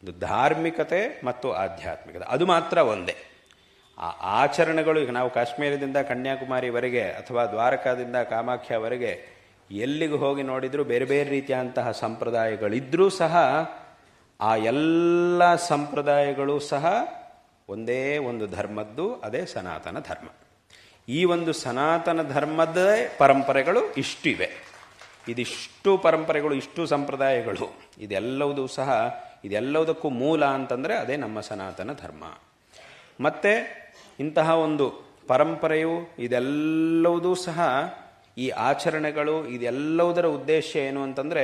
ಒಂದು ಧಾರ್ಮಿಕತೆ ಮತ್ತು ಆಧ್ಯಾತ್ಮಿಕತೆ ಅದು ಮಾತ್ರ ಒಂದೇ. ಆ ಆಚರಣೆಗಳು ಈಗ ನಾವು ಕಾಶ್ಮೀರದಿಂದ ಕನ್ಯಾಕುಮಾರಿವರೆಗೆ ಅಥವಾ ದ್ವಾರಕಾದಿಂದ ಕಾಮಾಖ್ಯವರೆಗೆ ಎಲ್ಲಿಗೆ ಹೋಗಿ ನೋಡಿದರೂ ಬೇರೆ ಬೇರೆ ರೀತಿಯಾದಂತಹ ಸಂಪ್ರದಾಯಗಳಿದ್ದರೂ ಸಹ ಆ ಎಲ್ಲ ಸಂಪ್ರದಾಯಗಳು ಸಹ ಒಂದೇ ಒಂದು ಧರ್ಮದ್ದು, ಅದೇ ಸನಾತನ ಧರ್ಮ. ಈ ಒಂದು ಸನಾತನ ಧರ್ಮದ ಪರಂಪರೆಗಳು ಇಷ್ಟಿವೆ. ಇದಿಷ್ಟು ಪರಂಪರೆಗಳು, ಇಷ್ಟು ಸಂಪ್ರದಾಯಗಳು, ಇದೆಲ್ಲವುದಕ್ಕೂ ಮೂಲ ಅಂತಂದರೆ ಅದೇ ನಮ್ಮ ಸನಾತನ ಧರ್ಮ. ಮತ್ತು ಇಂತಹ ಒಂದು ಪರಂಪರೆಯು ಇದೆಲ್ಲವುದೂ ಸಹ, ಈ ಆಚರಣೆಗಳು ಇದೆಲ್ಲವುದರ ಉದ್ದೇಶ ಏನು ಅಂತಂದರೆ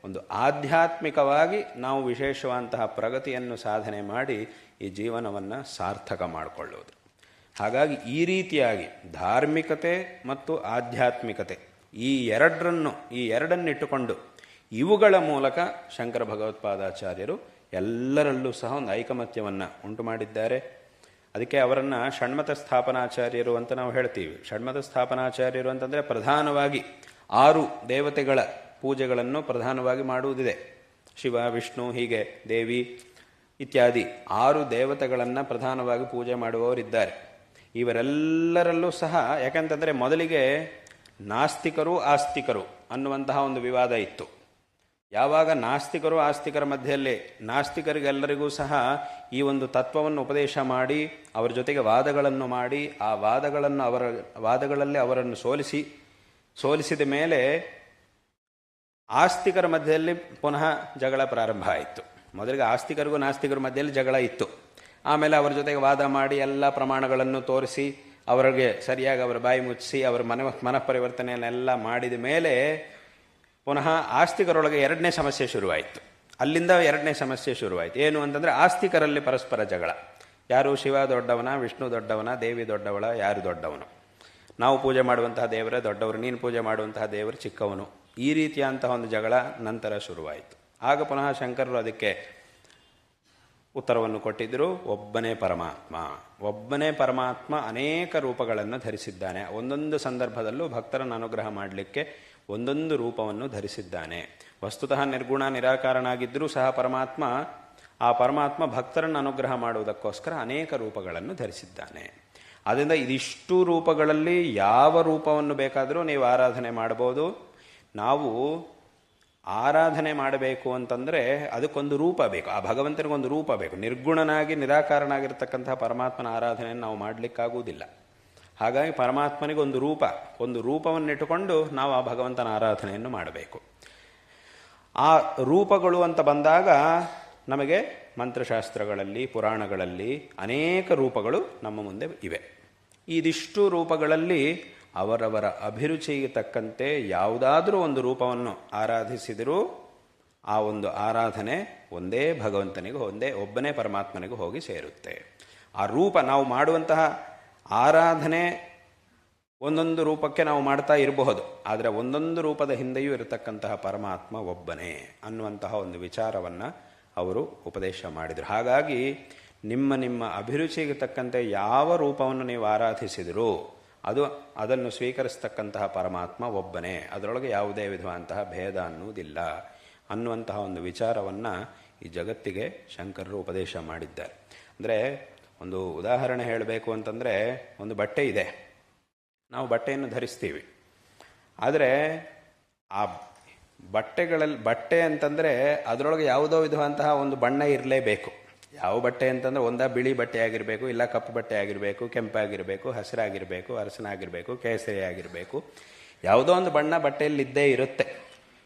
ಒಂದು ಆಧ್ಯಾತ್ಮಿಕವಾಗಿ ನಾವು ವಿಶೇಷವಾದಂತಹ ಪ್ರಗತಿಯನ್ನು ಸಾಧನೆ ಮಾಡಿ ಈ ಜೀವನವನ್ನು ಸಾರ್ಥಕ ಮಾಡಿಕೊಳ್ಳುವುದು. ಹಾಗಾಗಿ ಈ ರೀತಿಯಾಗಿ ಧಾರ್ಮಿಕತೆ ಮತ್ತು ಆಧ್ಯಾತ್ಮಿಕತೆ ಈ ಎರಡನ್ನಿಟ್ಟುಕೊಂಡು ಇವುಗಳ ಮೂಲಕ ಶಂಕರ ಭಗವತ್ಪಾದಾಚಾರ್ಯರು ಎಲ್ಲರಲ್ಲೂ ಸಹ ಒಂದು ಐಕಮತ್ಯವನ್ನು ಉಂಟು ಮಾಡಿದ್ದಾರೆ. ಅದಕ್ಕೆ ಅವರನ್ನು ಷಣ್ಮತ ಸ್ಥಾಪನಾಚಾರ್ಯರು ಅಂತ ನಾವು ಹೇಳ್ತೀವಿ. ಷಣ್ಮತ ಸ್ಥಾಪನಾಚಾರ್ಯರು ಅಂತಂದರೆ ಪ್ರಧಾನವಾಗಿ 6 ದೇವತೆಗಳ ಪೂಜೆಗಳನ್ನು ಪ್ರಧಾನವಾಗಿ ಮಾಡುವುದಿದೆ. ಶಿವ, ವಿಷ್ಣು, ಹೀಗೆ ದೇವಿ ಇತ್ಯಾದಿ 6 ದೇವತೆಗಳನ್ನು ಪ್ರಧಾನವಾಗಿ ಪೂಜೆ ಮಾಡುವವರಿದ್ದಾರೆ. ಇವರೆಲ್ಲರಲ್ಲೂ ಸಹ, ಯಾಕಂತಂದರೆ ಮೊದಲಿಗೆ ನಾಸ್ತಿಕರು ಆಸ್ತಿಕರು ಅನ್ನುವಂತಹ ಒಂದು ವಿವಾದ ಇತ್ತು. ಯಾವಾಗ ನಾಸ್ತಿಕರು ಆಸ್ತಿಕರ ಮಧ್ಯೆಯಲ್ಲಿ ನಾಸ್ತಿಕರಿಗೆಲ್ಲರಿಗೂ ಸಹ ಈ ಒಂದು ತತ್ವವನ್ನು ಉಪದೇಶ ಮಾಡಿ ಅವರ ಜೊತೆಗೆ ವಾದಗಳನ್ನು ಮಾಡಿ ಆ ವಾದಗಳಲ್ಲಿ ಅವರನ್ನು ಸೋಲಿಸಿದ ಮೇಲೆ ಆಸ್ತಿಕರ ಮಧ್ಯೆಯಲ್ಲಿ ಪುನಃ ಜಗಳ ಪ್ರಾರಂಭ ಆಯಿತು. ಮೊದಲಿಗೆ ಆಸ್ತಿಕರಿಗೂ ನಾಸ್ತಿಕರ ಮಧ್ಯೆಯಲ್ಲಿ ಜಗಳ ಇತ್ತು. ಆಮೇಲೆ ಅವರ ಜೊತೆಗೆ ವಾದ ಮಾಡಿ ಎಲ್ಲ ಪ್ರಮಾಣಗಳನ್ನು ತೋರಿಸಿ ಅವರಿಗೆ ಸರಿಯಾಗಿ ಅವರ ಬಾಯಿ ಮುಚ್ಚಿಸಿ ಅವರ ಮನಃಪರಿವರ್ತನೆಯನ್ನೆಲ್ಲ ಮಾಡಿದ ಮೇಲೆ ಪುನಃ ಆಸ್ತಿಕರೊಳಗೆ 2ನೇ ಸಮಸ್ಯೆ ಶುರುವಾಯಿತು. ಅಲ್ಲಿಂದ 2ನೇ ಸಮಸ್ಯೆ ಶುರುವಾಯಿತು. ಏನು ಅಂತಂದರೆ ಆಸ್ತಿಕರಲ್ಲಿ ಪರಸ್ಪರ ಜಗಳ. ಯಾರು ಶಿವ ದೊಡ್ಡವನ, ವಿಷ್ಣು ದೊಡ್ಡವನ, ದೇವಿ ದೊಡ್ಡವಳ, ಯಾರು ದೊಡ್ಡವನು? ನಾವು ಪೂಜೆ ಮಾಡುವಂತಹ ದೇವರೇ ದೊಡ್ಡವರು, ನೀನು ಪೂಜೆ ಮಾಡುವಂತಹ ದೇವರು ಚಿಕ್ಕವನು. ಈ ರೀತಿಯಂತಹ ಒಂದು ಜಗಳ ನಂತರ ಶುರುವಾಯಿತು. ಆಗ ಪುನಃ ಶಂಕರರು ಅದಕ್ಕೆ ಉತ್ತರವನ್ನು ಕೊಟ್ಟಿದ್ದರು. ಒಬ್ಬನೇ ಪರಮಾತ್ಮ ಅನೇಕ ರೂಪಗಳನ್ನು ಧರಿಸಿದ್ದಾನೆ. ಒಂದೊಂದು ಸಂದರ್ಭದಲ್ಲೂ ಭಕ್ತರನ್ನು ಅನುಗ್ರಹ ಮಾಡಲಿಕ್ಕೆ ಒಂದೊಂದು ರೂಪವನ್ನು ಧರಿಸಿದ್ದಾನೆ. ವಸ್ತುತಃ ನಿರ್ಗುಣ ನಿರಾಕಾರನಾಗಿದ್ದರೂ ಸಹ ಆ ಪರಮಾತ್ಮ ಭಕ್ತರನ್ನು ಅನುಗ್ರಹ ಮಾಡುವುದಕ್ಕೋಸ್ಕರ ಅನೇಕ ರೂಪಗಳನ್ನು ಧರಿಸಿದ್ದಾನೆ. ಆದ್ದರಿಂದ ಇದಿಷ್ಟು ರೂಪಗಳಲ್ಲಿ ಯಾವ ರೂಪವನ್ನು ಬೇಕಾದರೂ ನೀವು ಆರಾಧನೆ ಮಾಡಬಹುದು. ನಾವು ಆರಾಧನೆ ಮಾಡಬೇಕು ಅಂತಂದರೆ ಅದಕ್ಕೊಂದು ರೂಪ ಬೇಕು, ಆ ಭಗವಂತನಿಗೊಂದು ರೂಪ ಬೇಕು. ನಿರ್ಗುಣನಾಗಿ ನಿರಾಕಾರನಾಗಿರ್ತಕ್ಕಂತಹ ಪರಮಾತ್ಮನ ಆರಾಧನೆಯನ್ನು ನಾವು ಮಾಡಲಿಕ್ಕಾಗುವುದಿಲ್ಲ. ಹಾಗಾಗಿ ಪರಮಾತ್ಮನಿಗೊಂದು ರೂಪವನ್ನಿಟ್ಟುಕೊಂಡು ನಾವು ಆ ಭಗವಂತನ ಆರಾಧನೆಯನ್ನು ಮಾಡಬೇಕು. ಆ ರೂಪಗಳು ಅಂತ ಬಂದಾಗ ನಮಗೆ ಮಂತ್ರಶಾಸ್ತ್ರಗಳಲ್ಲಿ, ಪುರಾಣಗಳಲ್ಲಿ ಅನೇಕ ರೂಪಗಳು ನಮ್ಮ ಮುಂದೆ ಇವೆ. ಇದಿಷ್ಟು ರೂಪಗಳಲ್ಲಿ ಅವರವರ ಅಭಿರುಚಿಗೆ ತಕ್ಕಂತೆ ಯಾವುದಾದ್ರೂ ಒಂದು ರೂಪವನ್ನು ಆರಾಧಿಸಿದರೂ ಆ ಒಂದು ಆರಾಧನೆ ಒಂದೇ ಭಗವಂತನಿಗೂ, ಒಬ್ಬನೇ ಪರಮಾತ್ಮನಿಗೂ ಹೋಗಿ ಸೇರುತ್ತೆ. ಆ ರೂಪ ನಾವು ಮಾಡುವಂತಹ ಆರಾಧನೆ ಒಂದೊಂದು ರೂಪಕ್ಕೆ ನಾವು ಮಾಡ್ತಾ ಇರಬಹುದು, ಆದರೆ ಒಂದೊಂದು ರೂಪದ ಹಿಂದೆಯೂ ಇರತಕ್ಕಂತಹ ಪರಮಾತ್ಮ ಒಬ್ಬನೇ ಅನ್ನುವಂತಹ ಒಂದು ವಿಚಾರವನ್ನು ಅವರು ಉಪದೇಶ ಮಾಡಿದರು. ಹಾಗಾಗಿ ನಿಮ್ಮ ಅಭಿರುಚಿಗೆ ತಕ್ಕಂತೆ ಯಾವ ರೂಪವನ್ನು ನೀವು ಆರಾಧಿಸಿದರೂ ಅದನ್ನು ಸ್ವೀಕರಿಸ್ತಕ್ಕಂತಹ ಪರಮಾತ್ಮ ಒಬ್ಬನೇ, ಅದರೊಳಗೆ ಯಾವುದೇ ವಿಧವಾದಂತಹ ಭೇದ ಅನ್ನುವುದಿಲ್ಲ ಅನ್ನುವಂತಹ ಒಂದು ವಿಚಾರವನ್ನು ಈ ಜಗತ್ತಿಗೆ ಶಂಕರರು ಉಪದೇಶ ಮಾಡಿದ್ದಾರೆ. ಅಂದರೆ ಒಂದು ಉದಾಹರಣೆ ಹೇಳಬೇಕು ಅಂತಂದರೆ, ಒಂದು ಬಟ್ಟೆ ಇದೆ, ನಾವು ಬಟ್ಟೆಯನ್ನು ಧರಿಸ್ತೀವಿ. ಆದರೆ ಆ ಬಟ್ಟೆ ಅಂತಂದರೆ ಅದರೊಳಗೆ ಯಾವುದೋ ವಿಧವಾದಂತಹ ಒಂದು ಬಣ್ಣ ಇರಲೇಬೇಕು. ಯಾವ ಬಟ್ಟೆ ಅಂತಂದರೆ ಒಂದ ಬಿಳಿ ಬಟ್ಟೆ ಆಗಿರಬೇಕು, ಇಲ್ಲ ಕಪ್ಪು ಬಟ್ಟೆ ಆಗಿರಬೇಕು, ಕೆಂಪಾಗಿರಬೇಕು, ಹಸಿರಾಗಿರಬೇಕು, ಅರಸನಾಗಿರಬೇಕು, ಕೇಸರಿ ಆಗಿರಬೇಕು. ಯಾವುದೋ ಒಂದು ಬಣ್ಣ ಬಟ್ಟೆಯಲ್ಲಿ ಇದ್ದೇ ಇರುತ್ತೆ.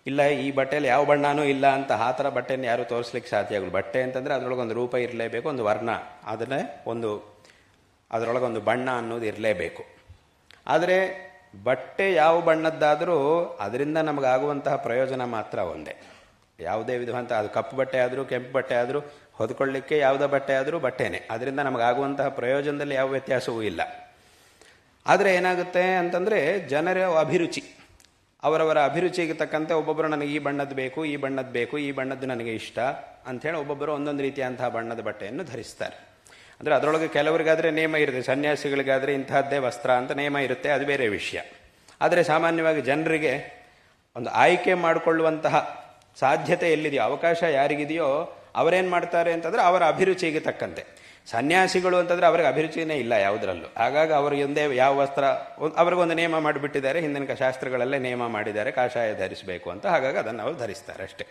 ಇಲ್ಲ ಈ ಬಟ್ಟೆಯಲ್ಲಿ ಯಾವ ಬಣ್ಣನೂ ಇಲ್ಲ ಅಂತ ಆ ಥರ ಬಟ್ಟೆಯನ್ನು ಯಾರೂ ತೋರಿಸ್ಲಿಕ್ಕೆ ಸಾಧ್ಯ ಆಗೋದು. ಬಟ್ಟೆ ಅಂತಂದರೆ ಅದರೊಳಗೊಂದು ರೂಪ ಇರಲೇಬೇಕು, ಒಂದು ವರ್ಣ, ಅದರೊಳಗೊಂದು ಬಣ್ಣ ಅನ್ನೋದು ಇರಲೇಬೇಕು. ಆದರೆ ಬಟ್ಟೆ ಯಾವ ಬಣ್ಣದ್ದಾದರೂ ಅದರಿಂದ ನಮಗಾಗುವಂತಹ ಪ್ರಯೋಜನ ಮಾತ್ರ ಒಂದೇ. ಯಾವುದೇ ವಿಧವಂತ ಅದು ಕಪ್ಪು ಬಟ್ಟೆ ಆದರೂ ಕೆಂಪು ಬಟ್ಟೆ ಆದರೂ ಹೊದ್ಕೊಳ್ಳಿಕ್ಕೆ ಯಾವುದೇ ಬಟ್ಟೆ ಆದರೂ ಬಟ್ಟೆನೇ. ಅದರಿಂದ ನಮಗಾಗುವಂತಹ ಪ್ರಯೋಜನದಲ್ಲಿ ಯಾವ ವ್ಯತ್ಯಾಸವೂ ಇಲ್ಲ. ಆದರೆ ಏನಾಗುತ್ತೆ ಅಂತಂದರೆ ಜನರ ಅಭಿರುಚಿ, ಅವರವರ ಅಭಿರುಚಿಗೆ ತಕ್ಕಂತೆ ಒಬ್ಬೊಬ್ಬರು ನನಗೆ ಈ ಬಣ್ಣದ್ದು ಬೇಕು, ಈ ಬಣ್ಣದ್ದು ಬೇಕು, ಈ ಬಣ್ಣದ್ದು ನನಗೆ ಇಷ್ಟ ಅಂಥೇಳಿ ಒಬ್ಬೊಬ್ಬರು ಒಂದೊಂದು ರೀತಿಯಂತಹ ಬಣ್ಣದ ಬಟ್ಟೆಯನ್ನು ಧರಿಸ್ತಾರೆ. ಅಂದರೆ ಅದರೊಳಗೆ ಕೆಲವರಿಗಾದರೆ ನೇಮ ಇರುತ್ತೆ, ಸನ್ಯಾಸಿಗಳಿಗಾದರೆ ಇಂತಹದ್ದೇ ವಸ್ತ್ರ ಅಂತ ನೇಮ ಇರುತ್ತೆ, ಅದು ಬೇರೆ ವಿಷಯ. ಆದರೆ ಸಾಮಾನ್ಯವಾಗಿ ಜನರಿಗೆ ಒಂದು ಆಯ್ಕೆ ಮಾಡಿಕೊಳ್ಳುವಂತಹ ಸಾಧ್ಯತೆ ಎಲ್ಲಿದೆಯೋ, ಅವಕಾಶ ಯಾರಿಗಿದೆಯೋ ಅವರೇನು ಮಾಡ್ತಾರೆ ಅಂತಂದರೆ ಅವರ ಅಭಿರುಚಿಗೆ ತಕ್ಕಂತೆ. ಸನ್ಯಾಸಿಗಳು ಅಂತಂದರೆ ಅವ್ರಿಗೆ ಅಭಿರುಚಿನೇ ಇಲ್ಲ ಯಾವುದರಲ್ಲೂ. ಹಾಗಾಗಿ ಅವ್ರಿಗೆ ಒಂದೇ ಯಾವ ವಸ್ತ್ರ ಅವ್ರಿಗೊಂದು ನೇಮ ಮಾಡಿಬಿಟ್ಟಿದ್ದಾರೆ, ಹಿಂದಿನ ಶಾಸ್ತ್ರಗಳಲ್ಲೇ ನೇಮ ಮಾಡಿದ್ದಾರೆ ಕಾಷಾಯ ಧರಿಸಬೇಕು ಅಂತ. ಹಾಗಾಗಿ ಅದನ್ನು ಅವರು ಧರಿಸ್ತಾರೆ ಅಷ್ಟೇ.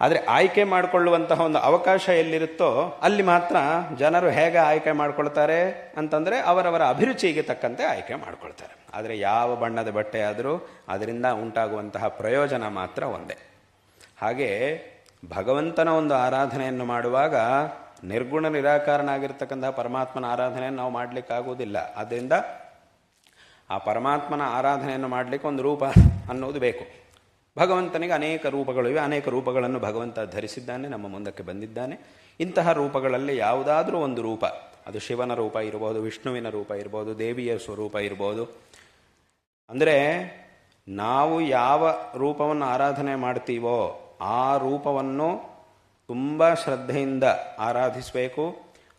ಆದರೆ ಆಯ್ಕೆ ಮಾಡಿಕೊಳ್ಳುವಂತಹ ಒಂದು ಅವಕಾಶ ಎಲ್ಲಿರುತ್ತೋ ಅಲ್ಲಿ ಮಾತ್ರ ಜನರು ಹೇಗೆ ಆಯ್ಕೆ ಮಾಡ್ಕೊಳ್ತಾರೆ ಅಂತಂದರೆ ಅವರವರ ಅಭಿರುಚಿಗೆ ತಕ್ಕಂತೆ ಆಯ್ಕೆ ಮಾಡ್ಕೊಳ್ತಾರೆ. ಆದರೆ ಯಾವ ಬಣ್ಣದ ಬಟ್ಟೆ ಆದರೂ ಅದರಿಂದ ಉಂಟಾಗುವಂತಹ ಪ್ರಯೋಜನ ಮಾತ್ರ ಒಂದೇ. ಹಾಗೆ ಭಗವಂತನ ಒಂದು ಆರಾಧನೆಯನ್ನು ಮಾಡುವಾಗ ನಿರ್ಗುಣ ನಿರಾಕಾರನಾಗಿರ್ತಕ್ಕಂತಹ ಪರಮಾತ್ಮನ ಆರಾಧನೆಯನ್ನು ನಾವು ಮಾಡಲಿಕ್ಕಾಗುವುದಿಲ್ಲ. ಆದ್ದರಿಂದ ಆ ಪರಮಾತ್ಮನ ಆರಾಧನೆಯನ್ನು ಮಾಡಲಿಕ್ಕೆ ಒಂದು ರೂಪ ಅನ್ನೋದು ಬೇಕು. ಭಗವಂತನಿಗೆ ಅನೇಕ ರೂಪಗಳಿವೆ. ಅನೇಕ ರೂಪಗಳನ್ನು ಭಗವಂತ ಧರಿಸಿದ್ದಾನೆ, ನಮ್ಮ ಮುಂದಕ್ಕೆ ಬಂದಿದ್ದಾನೆ. ಇಂತಹ ರೂಪಗಳಲ್ಲಿ ಯಾವುದಾದ್ರೂ ಒಂದು ರೂಪ, ಅದು ಶಿವನ ರೂಪ ಇರ್ಬೋದು, ವಿಷ್ಣುವಿನ ರೂಪ ಇರ್ಬೋದು, ದೇವಿಯ ಸ್ವರೂಪ ಇರ್ಬೋದು. ಅಂದರೆ ನಾವು ಯಾವ ರೂಪವನ್ನು ಆರಾಧನೆ ಮಾಡ್ತೀವೋ ಆ ರೂಪವನ್ನು ತುಂಬ ಶ್ರದ್ಧೆಯಿಂದ ಆರಾಧಿಸಬೇಕು.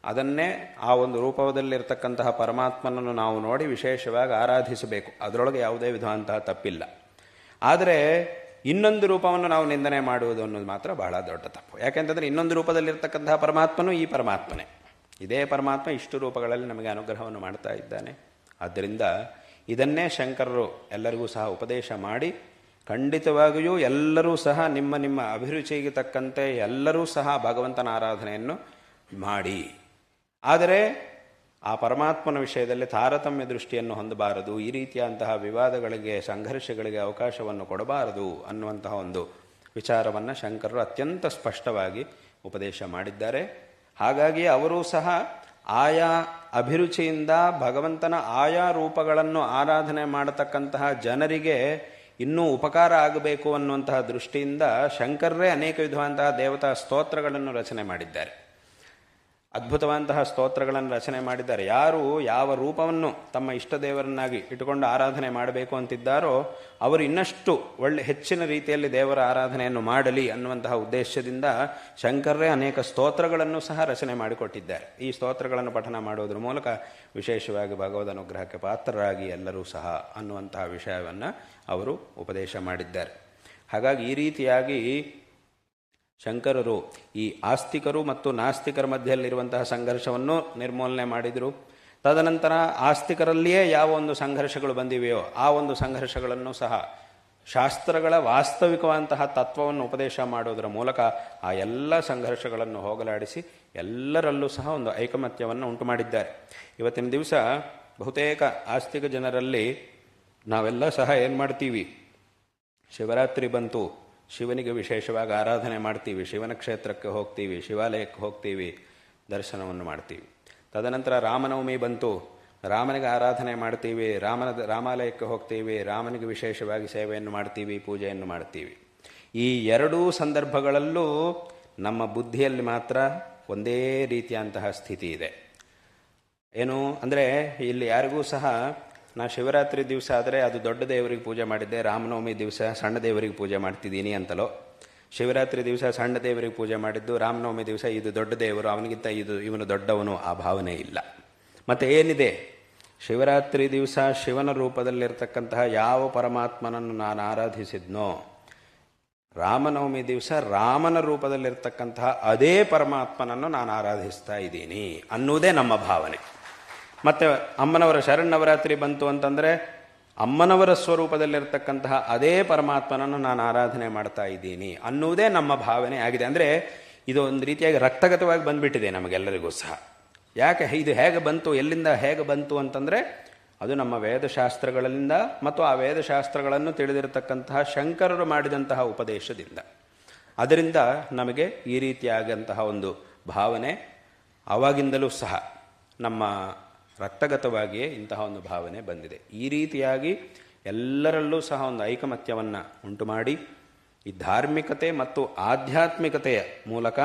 ಅದನ್ನೇ ಆ ಒಂದು ರೂಪದಲ್ಲಿರ್ತಕ್ಕಂತಹ ಪರಮಾತ್ಮನನ್ನು ನಾವು ನೋಡಿ ವಿಶೇಷವಾಗಿ ಆರಾಧಿಸಬೇಕು. ಅದರೊಳಗೆ ಯಾವುದೇ ವಿಧವಂತಹ ತಪ್ಪಿಲ್ಲ. ಆದರೆ ಇನ್ನೊಂದು ರೂಪವನ್ನು ನಾವು ನಿಂದನೆ ಮಾಡುವುದು ಅನ್ನೋದು ಮಾತ್ರ ಬಹಳ ದೊಡ್ಡ ತಪ್ಪು. ಯಾಕೆಂತಂದರೆ ಇನ್ನೊಂದು ರೂಪದಲ್ಲಿರ್ತಕ್ಕಂತಹ ಪರಮಾತ್ಮನು ಈ ಪರಮಾತ್ಮನೇ. ಇದೇ ಪರಮಾತ್ಮ ಇಷ್ಟು ರೂಪಗಳಲ್ಲಿ ನಮಗೆ ಅನುಗ್ರಹವನ್ನು ಮಾಡ್ತಾ ಇದ್ದಾನೆ. ಆದ್ದರಿಂದ ಇದನ್ನೇ ಶಂಕರರು ಎಲ್ಲರಿಗೂ ಸಹ ಉಪದೇಶ ಮಾಡಿ, ಖಂಡಿತವಾಗಿಯೂ ಎಲ್ಲರೂ ಸಹ ನಿಮ್ಮ ನಿಮ್ಮ ಅಭಿರುಚಿಗೆ ತಕ್ಕಂತೆ ಎಲ್ಲರೂ ಸಹ ಭಗವಂತನ ಆರಾಧನೆಯನ್ನು ಮಾಡಿ. ಆದರೆ ಆ ಪರಮಾತ್ಮನ ವಿಷಯದಲ್ಲಿ ತಾರತಮ್ಯ ದೃಷ್ಟಿಯನ್ನು ಹೊಂದಬಾರದು, ಈ ರೀತಿಯಂತಹ ವಿವಾದಗಳಿಗೆ, ಸಂಘರ್ಷಗಳಿಗೆ ಅವಕಾಶವನ್ನು ಕೊಡಬಾರದು ಅನ್ನುವಂತಹ ಒಂದು ವಿಚಾರವನ್ನು ಶಂಕರರು ಅತ್ಯಂತ ಸ್ಪಷ್ಟವಾಗಿ ಉಪದೇಶ ಮಾಡಿದ್ದಾರೆ. ಹಾಗಾಗಿ ಅವರೂ ಸಹ ಆಯಾ ಅಭಿರುಚಿಯಿಂದ ಭಗವಂತನ ಆಯಾ ರೂಪಗಳನ್ನು ಆರಾಧನೆ ಮಾಡತಕ್ಕಂತಹ ಜನರಿಗೆ ಇನ್ನೂ ಉಪಕಾರ ಆಗಬೇಕು ಅನ್ನುವಂತಹ ದೃಷ್ಟಿಯಿಂದ ಶಂಕರರೇ ಅನೇಕ ವಿಧವಾದಂತಹ ದೇವತಾ ಸ್ತೋತ್ರಗಳನ್ನು ರಚನೆ ಮಾಡಿದ್ದಾರೆ. ಅದ್ಭುತವಾದಂತಹ ಸ್ತೋತ್ರಗಳನ್ನು ರಚನೆ ಮಾಡಿದ್ದಾರೆ. ಯಾರು ಯಾವ ರೂಪವನ್ನು ತಮ್ಮ ಇಷ್ಟ ದೇವರನ್ನಾಗಿ ಇಟ್ಟುಕೊಂಡು ಆರಾಧನೆ ಮಾಡಬೇಕು ಅಂತಿದ್ದಾರೋ ಅವರು ಇನ್ನಷ್ಟು ಹೆಚ್ಚಿನ ರೀತಿಯಲ್ಲಿ ದೇವರ ಆರಾಧನೆಯನ್ನು ಮಾಡಲಿ ಅನ್ನುವಂತಹ ಉದ್ದೇಶದಿಂದ ಶಂಕರರೇ ಅನೇಕ ಸ್ತೋತ್ರಗಳನ್ನು ಸಹ ರಚನೆ ಮಾಡಿಕೊಟ್ಟಿದ್ದಾರೆ. ಈ ಸ್ತೋತ್ರಗಳನ್ನು ಪಠನ ಮಾಡೋದ್ರ ಮೂಲಕ ವಿಶೇಷವಾಗಿ ಭಗವದ್ ಅನುಗ್ರಹಕ್ಕೆ ಪಾತ್ರರಾಗಿ ಎಲ್ಲರೂ ಸಹ ಅನ್ನುವಂತಹ ವಿಷಯವನ್ನು ಅವರು ಉಪದೇಶ ಮಾಡಿದ್ದಾರೆ. ಹಾಗಾಗಿ ಈ ರೀತಿಯಾಗಿ ಶಂಕರರು ಈ ಆಸ್ತಿಕರು ಮತ್ತು ನಾಸ್ತಿಕರ ಮಧ್ಯೆಯಲ್ಲಿರುವಂತಹ ಸಂಘರ್ಷವನ್ನು ನಿರ್ಮೂಲನೆ ಮಾಡಿದರು. ತದನಂತರ ಆಸ್ತಿಕರಲ್ಲಿಯೇ ಯಾವ ಒಂದು ಸಂಘರ್ಷಗಳು ಬಂದಿವೆಯೋ ಆ ಒಂದು ಸಂಘರ್ಷಗಳನ್ನು ಸಹ ಶಾಸ್ತ್ರಗಳ ವಾಸ್ತವಿಕವಂತಹ ತತ್ವವನ್ನು ಉಪದೇಶ ಮಾಡೋದರ ಮೂಲಕ ಆ ಎಲ್ಲ ಸಂಘರ್ಷಗಳನ್ನು ಹೋಗಲಾಡಿಸಿ ಎಲ್ಲರಲ್ಲೂ ಸಹ ಒಂದು ಐಕಮತ್ಯವನ್ನು ಉಂಟು ಮಾಡಿದ್ದಾರೆ. ಇವತ್ತಿನ ದಿವಸ ಬಹುತೇಕ ಆಸ್ತಿಕ ಜನರಲ್ಲಿ ನಾವೆಲ್ಲ ಸಹ ಏನು ಮಾಡ್ತೀವಿ, ಶಿವರಾತ್ರಿ ಬಂತು, ಶಿವನಿಗೆ ವಿಶೇಷವಾಗಿ ಆರಾಧನೆ ಮಾಡ್ತೀವಿ, ಶಿವನ ಕ್ಷೇತ್ರಕ್ಕೆ ಹೋಗ್ತೀವಿ, ಶಿವಾಲಯಕ್ಕೆ ಹೋಗ್ತೀವಿ, ದರ್ಶನವನ್ನು ಮಾಡ್ತೀವಿ. ತದನಂತರ ರಾಮನವಮಿ ಬಂತು, ರಾಮನಿಗೆ ಆರಾಧನೆ ಮಾಡ್ತೀವಿ, ರಾಮಾಲಯಕ್ಕೆ ಹೋಗ್ತೀವಿ, ರಾಮನಿಗೆ ವಿಶೇಷವಾಗಿ ಸೇವೆಯನ್ನು ಮಾಡ್ತೀವಿ, ಪೂಜೆಯನ್ನು ಮಾಡ್ತೀವಿ. ಈ ಎರಡೂ ಸಂದರ್ಭಗಳಲ್ಲೂ ನಮ್ಮ ಬುದ್ಧಿಯಲ್ಲಿ ಮಾತ್ರ ಒಂದೇ ರೀತಿಯಂತಹ ಸ್ಥಿತಿ ಇದೆ. ಏನು ಅಂದರೆ ಇಲ್ಲಿ ಯಾರಿಗೂ ಸಹ ನಾ ಶಿವರಾತ್ರಿ ದಿವಸ ಆದರೆ ಅದು ದೊಡ್ಡ ದೇವರಿಗೆ ಪೂಜೆ ಮಾಡಿದ್ದೆ, ರಾಮನವಮಿ ದಿವಸ ಸಣ್ಣ ದೇವರಿಗೆ ಪೂಜೆ ಮಾಡ್ತಿದ್ದೀನಿ ಅಂತಲೋ, ಶಿವರಾತ್ರಿ ದಿವಸ ಸಣ್ಣ ದೇವರಿಗೆ ಪೂಜೆ ಮಾಡಿದ್ದು, ರಾಮನವಮಿ ದಿವಸ ಇದು ದೊಡ್ಡ ದೇವರು, ಅವನಿಗಿಂತ ಇವನು ದೊಡ್ಡವನು, ಆ ಭಾವನೆ ಇಲ್ಲ. ಮತ್ತು ಏನಿದೆ, ಶಿವರಾತ್ರಿ ದಿವಸ ಶಿವನ ರೂಪದಲ್ಲಿರ್ತಕ್ಕಂತಹ ಯಾವ ಪರಮಾತ್ಮನನ್ನು ನಾನು ಆರಾಧಿಸಿದ್ನೋ, ರಾಮನವಮಿ ದಿವಸ ರಾಮನ ರೂಪದಲ್ಲಿರ್ತಕ್ಕಂತಹ ಅದೇ ಪರಮಾತ್ಮನನ್ನು ನಾನು ಆರಾಧಿಸ್ತಾ ಇದ್ದೀನಿ ಅನ್ನುವುದೇ ನಮ್ಮ ಭಾವನೆ. ಮತ್ತು ಅಮ್ಮನವರ ಶರನ್ನವರಾತ್ರಿ ಬಂತು ಅಂತಂದರೆ ಅಮ್ಮನವರ ಸ್ವರೂಪದಲ್ಲಿರ್ತಕ್ಕಂತಹ ಅದೇ ಪರಮಾತ್ಮನನ್ನು ನಾನು ಆರಾಧನೆ ಮಾಡ್ತಾ ಇದ್ದೀನಿ ಅನ್ನುವುದೇ ನಮ್ಮ ಭಾವನೆ ಆಗಿದೆ. ಅಂದರೆ ಇದು ಒಂದು ರೀತಿಯಾಗಿ ರಕ್ತಗತವಾಗಿ ಬಂದುಬಿಟ್ಟಿದೆ ನಮಗೆಲ್ಲರಿಗೂ ಸಹ. ಯಾಕೆ ಇದು ಹೇಗೆ ಬಂತು, ಎಲ್ಲಿಂದ ಹೇಗೆ ಬಂತು ಅಂತಂದರೆ ಅದು ನಮ್ಮ ವೇದಶಾಸ್ತ್ರಗಳಿಂದ ಮತ್ತು ಆ ವೇದಶಾಸ್ತ್ರಗಳನ್ನು ತಿಳಿದಿರತಕ್ಕಂತಹ ಶಂಕರರು ಮಾಡಿದಂತಹ ಉಪದೇಶದಿಂದ. ಅದರಿಂದ ನಮಗೆ ಈ ರೀತಿಯಾದಂತಹ ಒಂದು ಭಾವನೆ ಆವಾಗಿಂದಲೂ ಸಹ ನಮ್ಮ ರಕ್ತಗತವಾಗಿಯೇ ಇಂತಹ ಒಂದು ಭಾವನೆ ಬಂದಿದೆ. ಈ ರೀತಿಯಾಗಿ ಎಲ್ಲರಲ್ಲೂ ಸಹ ಒಂದು ಐಕಮತ್ಯವನ್ನು ಉಂಟು ಮಾಡಿ ಈ ಧಾರ್ಮಿಕತೆ ಮತ್ತು ಆಧ್ಯಾತ್ಮಿಕತೆಯ ಮೂಲಕ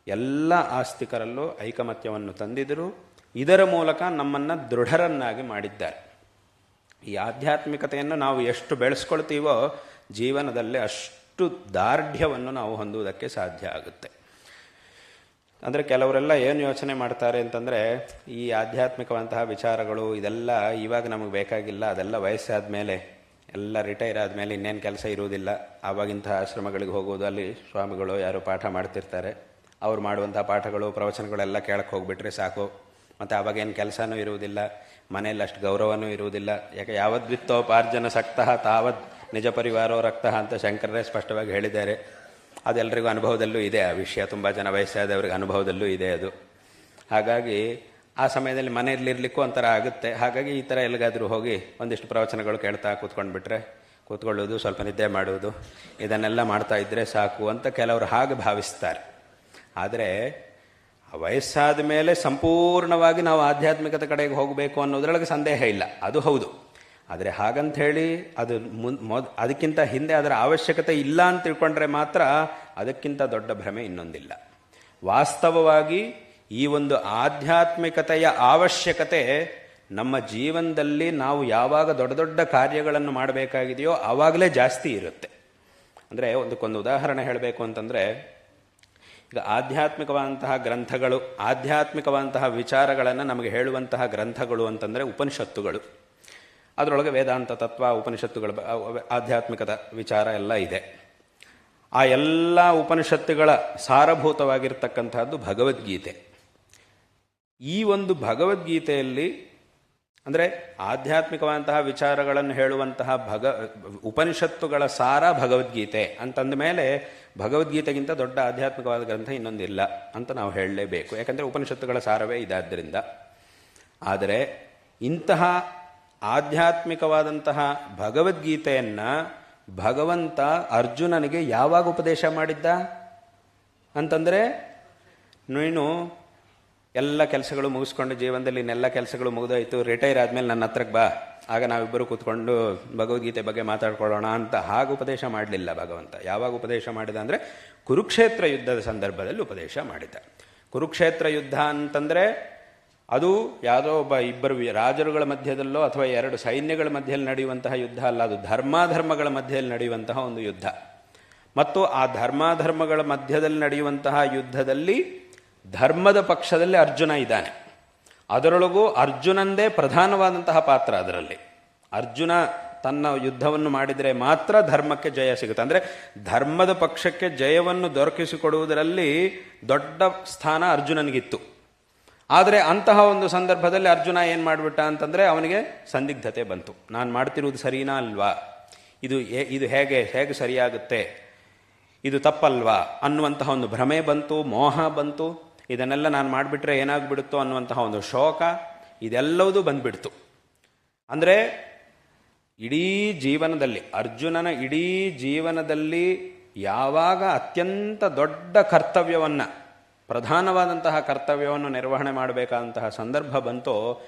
ಎಲ್ಲ ಆಸ್ತಿಕರಲ್ಲೂ ಐಕಮತ್ಯವನ್ನು ತಂದಿದ್ದರು. ಇದರ ಮೂಲಕ ನಮ್ಮನ್ನು ದೃಢರನ್ನಾಗಿ ಮಾಡಿದ್ದಾರೆ. ಈ ಆಧ್ಯಾತ್ಮಿಕತೆಯನ್ನು ನಾವು ಎಷ್ಟು ಬೆಳೆಸ್ಕೊಳ್ತೀವೋ ಜೀವನದಲ್ಲಿ ಅಷ್ಟು ದಾರ್ಢ್ಯವನ್ನು ನಾವು ಹೊಂದುವುದಕ್ಕೆ ಸಾಧ್ಯ ಆಗುತ್ತೆ. ಅಂದರೆ ಕೆಲವರೆಲ್ಲ ಏನು ಯೋಚನೆ ಮಾಡ್ತಾರೆ ಅಂತಂದರೆ, ಈ ಆಧ್ಯಾತ್ಮಿಕವಂತಹ ವಿಚಾರಗಳು ಇದೆಲ್ಲ ಇವಾಗ ನಮಗೆ ಬೇಕಾಗಿಲ್ಲ, ಅದೆಲ್ಲ ವಯಸ್ಸಾದ ಮೇಲೆ, ಎಲ್ಲ ರಿಟೈರ್ ಆದಮೇಲೆ ಇನ್ನೇನು ಕೆಲಸ ಇರುವುದಿಲ್ಲ, ಆವಾಗಿಂತಹ ಆಶ್ರಮಗಳಿಗೆ ಹೋಗೋದು, ಅಲ್ಲಿ ಸ್ವಾಮಿಗಳು ಯಾರು ಪಾಠ ಮಾಡ್ತಿರ್ತಾರೆ, ಅವ್ರು ಮಾಡುವಂಥ ಪಾಠಗಳು ಪ್ರವಚನಗಳೆಲ್ಲ ಕೇಳಕ್ಕೆ ಹೋಗಿಬಿಟ್ರೆ ಸಾಕು, ಮತ್ತು ಆವಾಗೇನು ಕೆಲಸನೂ ಇರುವುದಿಲ್ಲ, ಮನೆಯಲ್ಲಿ ಅಷ್ಟು ಗೌರವನೂ ಇರುವುದಿಲ್ಲ. ಯಾಕೆ ಯಾವದ್ವಿತ್ತೋಪಾರ್ಜನ ಸಕ್ತಃ ತಾವದ್ ನಿಜ ಪರಿವಾರೋ ರಕ್ತಃ ಅಂತ ಶಂಕರರೇ ಸ್ಪಷ್ಟವಾಗಿ ಹೇಳಿದ್ದಾರೆ. ಅದೆಲ್ಲರಿಗೂ ಅನುಭವದಲ್ಲೂ ಇದೆ ಆ ವಿಷಯ, ತುಂಬ ಜನ ವಯಸ್ಸಾದವ್ರಿಗೆ ಅನುಭವದಲ್ಲೂ ಇದೆ ಅದು. ಹಾಗಾಗಿ ಆ ಸಮಯದಲ್ಲಿ ಮನೆಯಲ್ಲಿರ್ಲಿಕ್ಕೂ ಒಂಥರ ಆಗುತ್ತೆ. ಹಾಗಾಗಿ ಈ ಥರ ಎಲ್ಲಿಗಾದರೂ ಹೋಗಿ ಒಂದಿಷ್ಟು ಪ್ರವಚನಗಳು ಕೇಳ್ತಾ ಕೂತ್ಕೊಂಡ್ಬಿಟ್ರೆ, ಕೂತ್ಕೊಳ್ಳೋದು, ಸ್ವಲ್ಪ ನಿದ್ದೆ ಮಾಡುವುದು, ಇದನ್ನೆಲ್ಲ ಮಾಡ್ತಾ ಇದ್ದರೆ ಸಾಕು ಅಂತ ಕೆಲವರು ಹಾಗೆ ಭಾವಿಸ್ತಾರೆ. ಆದರೆ ವಯಸ್ಸಾದ ಮೇಲೆ ಸಂಪೂರ್ಣವಾಗಿ ನಾವು ಆಧ್ಯಾತ್ಮಿಕತೆ ಕಡೆಗೆ ಹೋಗಬೇಕು ಅನ್ನೋದ್ರೊಳಗೆ ಸಂದೇಹ ಇಲ್ಲ, ಅದು ಹೌದು. ಆದರೆ ಹಾಗಂಥೇಳಿ ಅದು ಅದಕ್ಕಿಂತ ಹಿಂದೆ ಅದರ ಅವಶ್ಯಕತೆ ಇಲ್ಲ ಅಂತ ತಿಳ್ಕೊಂಡ್ರೆ ಮಾತ್ರ ಅದಕ್ಕಿಂತ ದೊಡ್ಡ ಭ್ರಮೆ ಇನ್ನೊಂದಿಲ್ಲ. ವಾಸ್ತವವಾಗಿ ಈ ಒಂದು ಆಧ್ಯಾತ್ಮಿಕತೆಯ ಅವಶ್ಯಕತೆ ನಮ್ಮ ಜೀವನದಲ್ಲಿ ನಾವು ಯಾವಾಗ ದೊಡ್ಡ ದೊಡ್ಡ ಕಾರ್ಯಗಳನ್ನು ಮಾಡಬೇಕಾಗಿದೆಯೋ ಆವಾಗಲೇ ಜಾಸ್ತಿ ಇರುತ್ತೆ. ಅಂದರೆ ಒಂದಕ್ಕೊಂದು ಉದಾಹರಣೆ ಹೇಳಬೇಕು ಅಂತಂದರೆ, ಈಗ ಆಧ್ಯಾತ್ಮಿಕವಾದಂತಹ ಗ್ರಂಥಗಳು, ಆಧ್ಯಾತ್ಮಿಕವಾದಂತಹ ವಿಚಾರಗಳನ್ನು ನಮಗೆ ಹೇಳುವಂತಹ ಗ್ರಂಥಗಳು ಅಂತಂದರೆ ಉಪನಿಷತ್ತುಗಳು. ಅದರೊಳಗೆ ವೇದಾಂತ ತತ್ವ, ಉಪನಿಷತ್ತುಗಳು, ಆಧ್ಯಾತ್ಮಿಕದ ವಿಚಾರ ಎಲ್ಲ ಇದೆ. ಆ ಎಲ್ಲ ಉಪನಿಷತ್ತುಗಳ ಸಾರಭೂತವಾಗಿರ್ತಕ್ಕಂಥದ್ದು ಭಗವದ್ಗೀತೆ. ಈ ಒಂದು ಭಗವದ್ಗೀತೆಯಲ್ಲಿ ಅಂದರೆ ಆಧ್ಯಾತ್ಮಿಕವಾದಂತಹ ವಿಚಾರಗಳನ್ನು ಹೇಳುವಂತಹ ಉಪನಿಷತ್ತುಗಳ ಸಾರ ಭಗವದ್ಗೀತೆ ಅಂತಂದ ಮೇಲೆ ಭಗವದ್ಗೀತೆಗಿಂತ ದೊಡ್ಡ ಆಧ್ಯಾತ್ಮಿಕವಾದ ಗ್ರಂಥ ಇನ್ನೊಂದಿಲ್ಲ ಅಂತ ನಾವು ಹೇಳಲೇಬೇಕು. ಯಾಕಂದರೆ ಉಪನಿಷತ್ತುಗಳ ಸಾರವೇ ಇದಾದ್ದರಿಂದ. ಆದರೆ ಇಂತಹ ಆಧ್ಯಾತ್ಮಿಕವಾದಂತಹ ಭಗವದ್ಗೀತೆಯನ್ನು ಭಗವಂತ ಅರ್ಜುನನಿಗೆ ಯಾವಾಗ ಉಪದೇಶ ಮಾಡಿದ್ದ ಅಂತಂದರೆ, ನೀನು ಎಲ್ಲ ಕೆಲಸಗಳು ಮುಗಿಸ್ಕೊಂಡು ಜೀವನದಲ್ಲಿ ಇನ್ನೆಲ್ಲ ಕೆಲಸಗಳು ಮುಗಿದೋಯ್ತು, ರಿಟೈರ್ ಆದಮೇಲೆ ನನ್ನ ಹತ್ರಕ್ಕೆ ಬಾ, ಆಗ ನಾವಿಬ್ಬರು ಕೂತ್ಕೊಂಡು ಭಗವದ್ಗೀತೆ ಬಗ್ಗೆ ಮಾತಾಡ್ಕೊಳ್ಳೋಣ ಅಂತ ಹಾಗೆ ಉಪದೇಶ ಮಾಡಲಿಲ್ಲ ಭಗವಂತ. ಯಾವಾಗ ಉಪದೇಶ ಮಾಡಿದ ಅಂದರೆ ಕುರುಕ್ಷೇತ್ರ ಯುದ್ಧದ ಸಂದರ್ಭದಲ್ಲಿ ಉಪದೇಶ ಮಾಡಿದ. ಕುರುಕ್ಷೇತ್ರ ಯುದ್ಧ ಅಂತಂದರೆ ಅದು ಯಾವುದೋ ಒಬ್ಬ ಇಬ್ಬರು ರಾಜರುಗಳ ಮಧ್ಯದಲ್ಲೋ ಅಥವಾ ಎರಡು ಸೈನ್ಯಗಳ ಮಧ್ಯದಲ್ಲಿ ನಡೆಯುವಂತಹ ಯುದ್ಧ ಅಲ್ಲ, ಅದು ಧರ್ಮಾಧರ್ಮಗಳ ಮಧ್ಯದಲ್ಲಿ ನಡೆಯುವಂತಹ ಒಂದು ಯುದ್ಧ. ಮತ್ತು ಆ ಧರ್ಮಾಧರ್ಮಗಳ ಮಧ್ಯದಲ್ಲಿ ನಡೆಯುವಂತಹ ಯುದ್ಧದಲ್ಲಿ ಧರ್ಮದ ಪಕ್ಷದಲ್ಲಿ ಅರ್ಜುನ ಇದ್ದಾನೆ. ಅದರೊಳಗೂ ಅರ್ಜುನಂದೇ ಪ್ರಧಾನವಾದಂತಹ ಪಾತ್ರ. ಅದರಲ್ಲಿ ಅರ್ಜುನ ತನ್ನ ಯುದ್ಧವನ್ನು ಮಾಡಿದರೆ ಮಾತ್ರ ಧರ್ಮಕ್ಕೆ ಜಯ ಸಿಗುತ್ತೆ. ಅಂದರೆ ಧರ್ಮದ ಪಕ್ಷಕ್ಕೆ ಜಯವನ್ನು ದೊರಕಿಸಿಕೊಡುವುದರಲ್ಲಿ ದೊಡ್ಡ ಸ್ಥಾನ ಅರ್ಜುನನಿಗಿತ್ತು. ಆದರೆ ಅಂತಹ ಒಂದು ಸಂದರ್ಭದಲ್ಲಿ ಅರ್ಜುನ ಏನು ಮಾಡಿಬಿಟ್ಟ ಅಂತಂದರೆ ಅವನಿಗೆ ಸಂದಿಗ್ಧತೆ ಬಂತು. ನಾನು ಮಾಡ್ತಿರುವುದು ಸರಿನಾ ಅಲ್ವಾ, ಇದು ಹೇಗೆ ಸರಿಯಾಗುತ್ತೆ, ಇದು ತಪ್ಪಲ್ವಾ ಅನ್ನುವಂತಹ ಒಂದು ಭ್ರಮೆ ಬಂತು, ಮೋಹ ಬಂತು. ಇದನ್ನೆಲ್ಲ ನಾನು ಮಾಡಿಬಿಟ್ರೆ ಏನಾಗ್ಬಿಡುತ್ತೋ ಅನ್ನುವಂತಹ ಒಂದು ಶೋಕ, ಇದೆಲ್ಲವೂ ಬಂದ್ಬಿಡ್ತು. ಅಂದರೆ ಇಡೀ ಜೀವನದಲ್ಲಿ, ಅರ್ಜುನನ ಇಡೀ ಜೀವನದಲ್ಲಿ ಯಾವಾಗ ಅತ್ಯಂತ ದೊಡ್ಡ ಕರ್ತವ್ಯವನ್ನು, ಪ್ರಧಾನವಾದಂತಹ ಕರ್ತವ್ಯವನ್ನು ನಿರ್ವಹಣೆ ಮಾಡಬೇಕಾದಂತಹ ಸಂದರ್ಭ ಬಂತೋ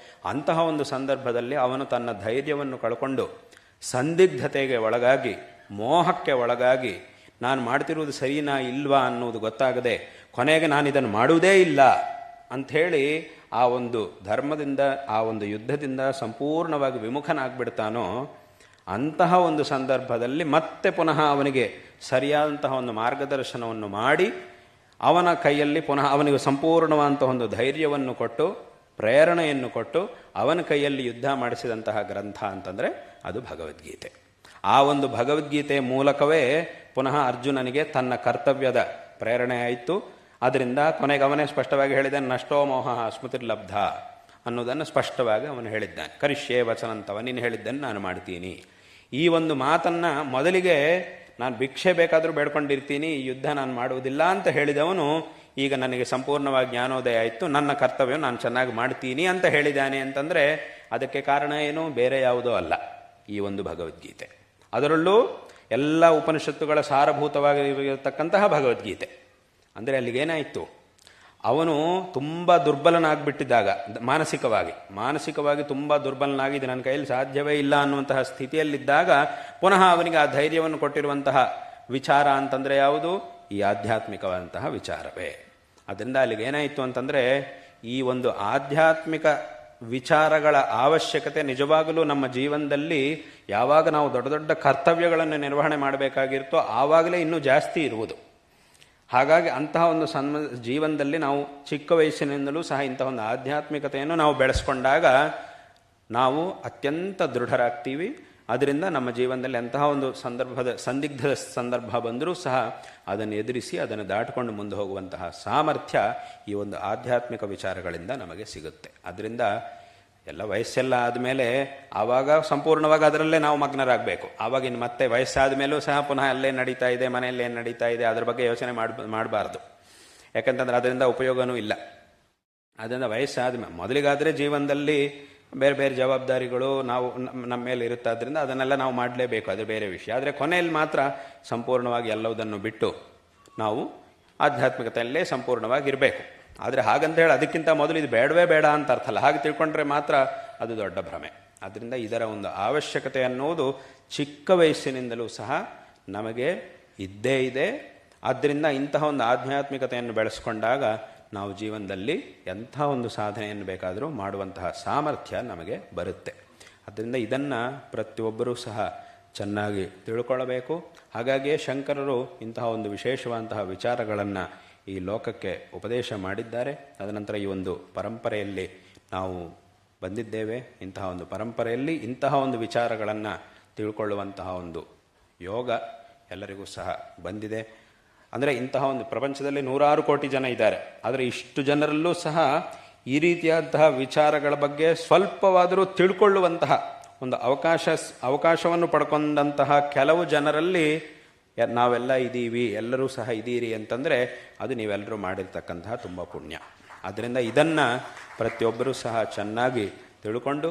ಅಂತಹ ಒಂದು ಸಂದರ್ಭದಲ್ಲಿ ಅವನು ತನ್ನ ಧೈರ್ಯವನ್ನು ಕಳ್ಕೊಂಡು ಸಂದಿಗ್ಧತೆಗೆ ಒಳಗಾಗಿ, ಮೋಹಕ್ಕೆ ಒಳಗಾಗಿ, ನಾನು ಮಾಡ್ತಿರುವುದು ಸರಿನಾ ಇಲ್ವಾ ಅನ್ನೋದು ಗೊತ್ತಾಗದೆ ಕೊನೆಗೆ ನಾನು ಇದನ್ನು ಮಾಡುವುದೇ ಇಲ್ಲ ಅಂಥೇಳಿ ಆ ಒಂದು ಧರ್ಮದಿಂದ, ಆ ಒಂದು ಯುದ್ಧದಿಂದ ಸಂಪೂರ್ಣವಾಗಿ ವಿಮುಖನಾಗ್ಬಿಡ್ತಾನೋ ಅಂತಹ ಒಂದು ಸಂದರ್ಭದಲ್ಲಿ ಮತ್ತೆ ಪುನಃ ಅವನಿಗೆ ಸರಿಯಾದಂತಹ ಒಂದು ಮಾರ್ಗದರ್ಶನವನ್ನು ಮಾಡಿ ಅವನ ಕೈಯಲ್ಲಿ ಪುನಃ ಅವನಿಗೆ ಸಂಪೂರ್ಣವಾದಂತಹ ಒಂದು ಧೈರ್ಯವನ್ನು ಕೊಟ್ಟು, ಪ್ರೇರಣೆಯನ್ನು ಕೊಟ್ಟು ಅವನ ಕೈಯಲ್ಲಿ ಯುದ್ಧ ಮಾಡಿಸಿದಂತಹ ಗ್ರಂಥ ಅಂತಂದರೆ ಅದು ಭಗವದ್ಗೀತೆ. ಆ ಒಂದು ಭಗವದ್ಗೀತೆಯ ಮೂಲಕವೇ ಪುನಃ ಅರ್ಜುನನಿಗೆ ತನ್ನ ಕರ್ತವ್ಯದ ಪ್ರೇರಣೆ ಆಯಿತು. ಅದರಿಂದ ಕೊನೆಗೆ ಅವನೇ ಸ್ಪಷ್ಟವಾಗಿ ಹೇಳಿದ್ದಾನೆ, ನಷ್ಟೋ ಮೋಹ ಸ್ಮೃತಿರ್ಲಬ್ಧ ಅನ್ನೋದನ್ನು ಸ್ಪಷ್ಟವಾಗಿ ಅವನು ಹೇಳಿದ್ದಾನೆ. ಕರಿಷ್ಯೇ ವಚನಂತವ, ನೀನು ಹೇಳಿದ್ದನ್ನು ನಾನು ಮಾಡ್ತೀನಿ. ಈ ಒಂದು ಮಾತನ್ನು ಮೊದಲಿಗೆ ನಾನು ಭಿಕ್ಷೆ ಬೇಕಾದರೂ ಬೇಡ್ಕೊಂಡಿರ್ತೀನಿ, ಈ ಯುದ್ಧ ನಾನು ಮಾಡುವುದಿಲ್ಲ ಅಂತ ಹೇಳಿದವನು ಈಗ ನನಗೆ ಸಂಪೂರ್ಣವಾಗಿ ಜ್ಞಾನೋದಯ ಆಯಿತು, ನನ್ನ ಕರ್ತವ್ಯ ನಾನು ಚೆನ್ನಾಗಿ ಮಾಡ್ತೀನಿ ಅಂತ ಹೇಳಿದ್ದಾನೆ. ಅಂತಂದರೆ ಅದಕ್ಕೆ ಕಾರಣ ಏನು, ಬೇರೆ ಯಾವುದೋ ಅಲ್ಲ, ಈ ಒಂದು ಭಗವದ್ಗೀತೆ. ಅದರಲ್ಲೂ ಎಲ್ಲ ಉಪನಿಷತ್ತುಗಳ ಸಾರಭೂತವಾಗಿರತಕ್ಕಂತಹ ಭಗವದ್ಗೀತೆ. ಅಂದರೆ ಅಲ್ಲಿಗೇನಾಯಿತು, ಅವನು ತುಂಬ ದುರ್ಬಲನಾಗ್ಬಿಟ್ಟಿದ್ದಾಗ, ಮಾನಸಿಕವಾಗಿ ತುಂಬ ದುರ್ಬಲನಾಗಿ ಇದು ನನ್ನ ಕೈಯಲ್ಲಿ ಸಾಧ್ಯವೇ ಇಲ್ಲ ಅನ್ನುವಂತಹ ಸ್ಥಿತಿಯಲ್ಲಿದ್ದಾಗ ಪುನಃ ಅವನಿಗೆ ಆ ಧೈರ್ಯವನ್ನು ಕೊಟ್ಟಿರುವಂತಹ ವಿಚಾರ ಅಂತಂದರೆ ಯಾವುದು, ಈ ಆಧ್ಯಾತ್ಮಿಕವಾದಂತಹ ವಿಚಾರವೇ. ಅದರಿಂದ ಅಲ್ಲಿಗೇನಾಯಿತು ಅಂತಂದರೆ ಈ ಒಂದು ಆಧ್ಯಾತ್ಮಿಕ ವಿಚಾರಗಳ ಅವಶ್ಯಕತೆ ನಿಜವಾಗಲೂ ನಮ್ಮ ಜೀವನದಲ್ಲಿ ಯಾವಾಗ ನಾವು ದೊಡ್ಡ ದೊಡ್ಡ ಕರ್ತವ್ಯಗಳನ್ನು ನಿರ್ವಹಣೆ ಮಾಡಬೇಕಾಗಿರುತ್ತೋ ಆವಾಗಲೇ ಇನ್ನೂ ಜಾಸ್ತಿ ಇರುವುದು. ಹಾಗಾಗಿ ಅಂತಹ ಒಂದು ಜೀವನದಲ್ಲಿ ನಾವು ಚಿಕ್ಕ ವಯಸ್ಸಿನಿಂದಲೂ ಸಹ ಇಂತಹ ಒಂದು ಆಧ್ಯಾತ್ಮಿಕತೆಯನ್ನು ನಾವು ಬೆಳೆಸ್ಕೊಂಡಾಗ ನಾವು ಅತ್ಯಂತ ದೃಢರಾಗ್ತೀವಿ. ಅದರಿಂದ ನಮ್ಮ ಜೀವನದಲ್ಲಿ ಅಂತಹ ಒಂದು ಸಂದಿಗ್ಧ ಸಂದರ್ಭ ಬಂದರೂ ಸಹ ಅದನ್ನು ಎದುರಿಸಿ ಅದನ್ನು ದಾಟಿಕೊಂಡು ಮುಂದೆ ಹೋಗುವಂತಹ ಸಾಮರ್ಥ್ಯ ಈ ಒಂದು ಆಧ್ಯಾತ್ಮಿಕ ವಿಚಾರಗಳಿಂದ ನಮಗೆ ಸಿಗುತ್ತೆ. ಅದರಿಂದ ಎಲ್ಲ ವಯಸ್ಸೆಲ್ಲ ಆದಮೇಲೆ ಆವಾಗ ಸಂಪೂರ್ಣವಾಗಿ ಅದರಲ್ಲೇ ನಾವು ಮಗ್ನರಾಗಬೇಕು. ಆವಾಗಿನ ಮತ್ತೆ ವಯಸ್ಸಾದ ಮೇಲೂ ಸಹ ಪುನಃ ಅಲ್ಲೇ ನಡೀತಾ ಇದೆ, ಮನೆಯಲ್ಲಿ ಏನು ನಡೀತಾ ಇದೆ ಅದ್ರ ಬಗ್ಗೆ ಯೋಚನೆ ಮಾಡಬಾರ್ದು. ಯಾಕಂತಂದ್ರೆ ಅದರಿಂದ ಉಪಯೋಗನೂ ಇಲ್ಲ. ಅದರಿಂದ ವಯಸ್ಸಾದ ಮೊದಲಿಗಾದರೆ ಜೀವನದಲ್ಲಿ ಬೇರೆ ಬೇರೆ ಜವಾಬ್ದಾರಿಗಳು ನಾವು ನಮ್ಮ ಮೇಲೆ ಇರುತ್ತಾದ್ರಿಂದ ಅದನ್ನೆಲ್ಲ ನಾವು ಮಾಡಲೇಬೇಕು, ಅದು ಬೇರೆ ವಿಷಯ. ಆದರೆ ಕೊನೆಯಲ್ಲಿ ಮಾತ್ರ ಸಂಪೂರ್ಣವಾಗಿ ಎಲ್ಲವುದನ್ನು ಬಿಟ್ಟು ನಾವು ಆಧ್ಯಾತ್ಮಿಕತೆಯಲ್ಲೇ ಸಂಪೂರ್ಣವಾಗಿ ಇರಬೇಕು. ಆದರೆ ಹಾಗಂತ ಹೇಳಿ ಅದಕ್ಕಿಂತ ಮೊದಲು ಇದು ಬೇಡವೇ ಬೇಡ ಅಂತ ಅರ್ಥ ಅಲ್ಲ. ಹಾಗೆ ತಿಳ್ಕೊಂಡ್ರೆ ಮಾತ್ರ ಅದು ದೊಡ್ಡ ಭ್ರಮೆ. ಆದ್ದರಿಂದ ಇದರ ಒಂದು ಅವಶ್ಯಕತೆ ಅನ್ನೋದು ಚಿಕ್ಕ ವಯಸ್ಸಿನಿಂದಲೂ ಸಹ ನಮಗೆ ಇದ್ದೇ ಇದೆ. ಆದ್ದರಿಂದ ಇಂತಹ ಒಂದು ಆಧ್ಯಾತ್ಮಿಕತೆಯನ್ನು ಬೆಳೆಸ್ಕೊಂಡಾಗ ನಾವು ಜೀವನದಲ್ಲಿ ಎಂಥ ಒಂದು ಸಾಧನೆಯನ್ನು ಬೇಕಾದರೂ ಮಾಡುವಂತಹ ಸಾಮರ್ಥ್ಯ ನಮಗೆ ಬರುತ್ತೆ. ಆದ್ದರಿಂದ ಇದನ್ನು ಪ್ರತಿಯೊಬ್ಬರೂ ಸಹ ಚೆನ್ನಾಗಿ ತಿಳ್ಕೊಳ್ಳಬೇಕು. ಹಾಗಾಗಿಯೇ ಶಂಕರರು ಇಂತಹ ಒಂದು ವಿಶೇಷವಾದಂತಹ ವಿಚಾರಗಳನ್ನು ಈ ಲೋಕಕ್ಕೆ ಉಪದೇಶ ಮಾಡಿದ್ದಾರೆ. ತದನಂತರ ಈ ಒಂದು ಪರಂಪರೆಯಲ್ಲಿ ನಾವು ಬಂದಿದ್ದೇವೆ. ಇಂತಹ ಒಂದು ಪರಂಪರೆಯಲ್ಲಿ ಇಂತಹ ಒಂದು ವಿಚಾರಗಳನ್ನು ತಿಳ್ಕೊಳ್ಳುವಂತಹ ಒಂದು ಯೋಗ ಎಲ್ಲರಿಗೂ ಸಹ ಬಂದಿದೆ. ಅಂದರೆ ಇಂತಹ ಒಂದು ಪ್ರಪಂಚದಲ್ಲಿ 106 ಕೋಟಿ ಜನ ಇದ್ದಾರೆ. ಆದರೆ ಇಷ್ಟು ಜನರಲ್ಲೂ ಸಹ ಈ ರೀತಿಯಾದಂತಹ ವಿಚಾರಗಳ ಬಗ್ಗೆ ಸ್ವಲ್ಪವಾದರೂ ತಿಳ್ಕೊಳ್ಳುವಂತಹ ಒಂದು ಅವಕಾಶವನ್ನು ಪಡ್ಕೊಂಡಂತಹ ಕೆಲವು ಜನರಲ್ಲಿ ನಾವೆಲ್ಲ ಇದ್ದೀವಿ, ಎಲ್ಲರೂ ಸಹ ಇದ್ದೀರಿ ಅಂತಂದರೆ ಅದು ನೀವೆಲ್ಲರೂ ಮಾಡಿರ್ತಕ್ಕಂತಹ ತುಂಬ ಪುಣ್ಯ. ಆದ್ದರಿಂದ ಇದನ್ನು ಪ್ರತಿಯೊಬ್ಬರೂ ಸಹ ಚೆನ್ನಾಗಿ ತಿಳ್ಕೊಂಡು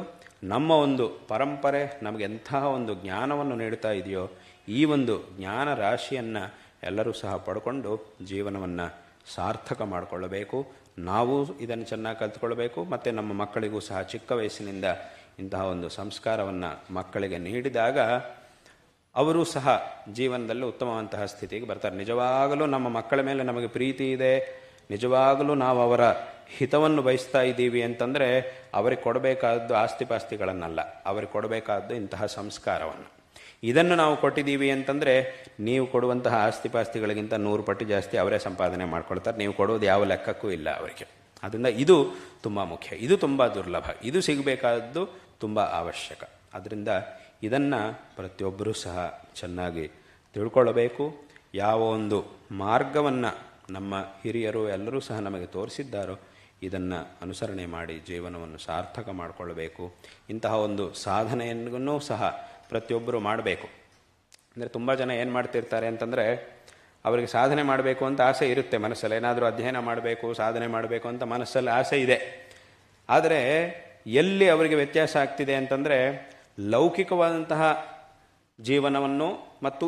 ನಮ್ಮ ಒಂದು ಪರಂಪರೆ ನಮಗೆ ಎಂತಹ ಒಂದು ಜ್ಞಾನವನ್ನು ನೀಡ್ತಾ ಇದೆಯೋ ಈ ಒಂದು ಜ್ಞಾನ ರಾಶಿಯನ್ನು ಎಲ್ಲರೂ ಸಹ ಪಡ್ಕೊಂಡು ಜೀವನವನ್ನು ಸಾರ್ಥಕ ಮಾಡಿಕೊಳ್ಳಬೇಕು. ನಾವು ಇದನ್ನು ಚೆನ್ನಾಗಿ ಕಲಿತ್ಕೊಳ್ಬೇಕು. ಮತ್ತು ನಮ್ಮ ಮಕ್ಕಳಿಗೂ ಸಹ ಚಿಕ್ಕ ವಯಸ್ಸಿನಿಂದ ಇಂತಹ ಒಂದು ಸಂಸ್ಕಾರವನ್ನು ಮಕ್ಕಳಿಗೆ ನೀಡಿದಾಗ ಅವರು ಸಹ ಜೀವನದಲ್ಲಿ ಉತ್ತಮವಂತಹ ಸ್ಥಿತಿಗೆ ಬರ್ತಾರೆ. ನಿಜವಾಗಲೂ ನಮ್ಮ ಮಕ್ಕಳ ಮೇಲೆ ನಮಗೆ ಪ್ರೀತಿ ಇದೆ, ನಿಜವಾಗಲೂ ನಾವು ಅವರ ಹಿತವನ್ನು ಬಯಸ್ತಾ ಇದ್ದೀವಿ ಅಂತಂದರೆ ಅವರಿಗೆ ಕೊಡಬೇಕಾದ್ದು ಆಸ್ತಿಪಾಸ್ತಿಗಳನ್ನಲ್ಲ, ಅವರಿಗೆ ಕೊಡಬೇಕಾದ್ದು ಇಂತಹ ಸಂಸ್ಕಾರವನ್ನು. ಇದನ್ನು ನಾವು ಕೊಟ್ಟಿದ್ದೀವಿ ಅಂತಂದರೆ ನೀವು ಕೊಡುವಂತಹ ಆಸ್ತಿಪಾಸ್ತಿಗಳಿಗಿಂತ 100 ಪಟ್ಟು ಜಾಸ್ತಿ ಅವರೇ ಸಂಪಾದನೆ ಮಾಡ್ಕೊಳ್ತಾರೆ. ನೀವು ಕೊಡೋದು ಯಾವ ಲೆಕ್ಕಕ್ಕೂ ಇಲ್ಲ ಅವರಿಗೆ. ಆದ್ದರಿಂದ ಇದು ತುಂಬ ಮುಖ್ಯ, ಇದು ತುಂಬ ದುರ್ಲಭ, ಇದು ಸಿಗಬೇಕಾದ್ದು ತುಂಬ ಅವಶ್ಯಕ. ಆದ್ದರಿಂದ ಇದನ್ನು ಪ್ರತಿಯೊಬ್ಬರೂ ಸಹ ಚೆನ್ನಾಗಿ ತಿಳ್ಕೊಳ್ಳಬೇಕು. ಯಾವ ಒಂದು ಮಾರ್ಗವನ್ನು ನಮ್ಮ ಹಿರಿಯರು ಎಲ್ಲರೂ ಸಹ ನಮಗೆ ತೋರಿಸಿದ್ದಾರೋ ಇದನ್ನು ಅನುಸರಣೆ ಮಾಡಿ ಜೀವನವನ್ನು ಸಾರ್ಥಕ ಮಾಡಿಕೊಳ್ಳಬೇಕು. ಇಂತಹ ಒಂದು ಸಾಧನೆಯನ್ನು ಸಹ ಪ್ರತಿಯೊಬ್ಬರು ಮಾಡಬೇಕು. ಅಂದರೆ ತುಂಬ ಜನ ಏನು ಮಾಡ್ತಿರ್ತಾರೆ ಅಂತಂದರೆ ಅವರಿಗೆ ಸಾಧನೆ ಮಾಡಬೇಕು ಅಂತ ಆಸೆ ಇರುತ್ತೆ ಮನಸ್ಸಲ್ಲಿ, ಏನಾದರೂ ಅಧ್ಯಯನ ಮಾಡಬೇಕು, ಸಾಧನೆ ಮಾಡಬೇಕು ಅಂತ ಮನಸ್ಸಲ್ಲಿ ಆಸೆ ಇದೆ. ಆದರೆ ಎಲ್ಲಿ ಅವರಿಗೆ ವ್ಯತ್ಯಾಸ ಆಗ್ತಿದೆ ಅಂತಂದರೆ ಲೌಕಿಕವಾದಂತಹ ಜೀವನವನ್ನು ಮತ್ತು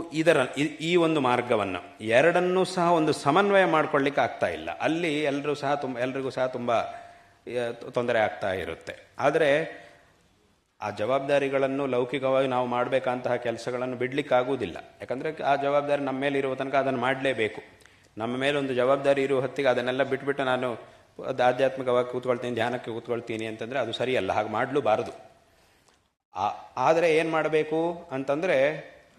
ಈ ಒಂದು ಮಾರ್ಗವನ್ನು ಎರಡನ್ನೂ ಸಹ ಒಂದು ಸಮನ್ವಯ ಮಾಡಿಕೊಳ್ಳಿಕ್ಕೆ ಆಗ್ತಾ ಇಲ್ಲ. ಅಲ್ಲಿ ಎಲ್ರಿಗೂ ಸಹ ತುಂಬ ತೊಂದರೆ ಆಗ್ತಾ ಇರುತ್ತೆ. ಆದರೆ ಆ ಜವಾಬ್ದಾರಿಗಳನ್ನು ಲೌಕಿಕವಾಗಿ ನಾವು ಮಾಡಬೇಕಂತಹ ಕೆಲಸಗಳನ್ನು ಬಿಡಲಿಕ್ಕಾಗುವುದಿಲ್ಲ. ಯಾಕಂದರೆ ಆ ಜವಾಬ್ದಾರಿ ನಮ್ಮ ಮೇಲೆ ಇರುವ ತನಕ ಅದನ್ನು ಮಾಡಲೇಬೇಕು. ನಮ್ಮ ಮೇಲೆ ಒಂದು ಜವಾಬ್ದಾರಿ ಇರುವ ಹೊತ್ತಿಗೆ ಅದನ್ನೆಲ್ಲ ಬಿಟ್ಬಿಟ್ಟು ನಾನು ಆಧ್ಯಾತ್ಮಿಕವಾಗಿ ಕೂತ್ಕೊಳ್ತೀನಿ, ಧ್ಯಾನಕ್ಕೆ ಕೂತ್ಕೊಳ್ತೀನಿ ಅಂತಂದರೆ ಅದು ಸರಿಯಲ್ಲ, ಹಾಗೆ ಮಾಡಲೂಬಾರದು. ಆದರೆ ಏನು ಮಾಡಬೇಕು ಅಂತಂದರೆ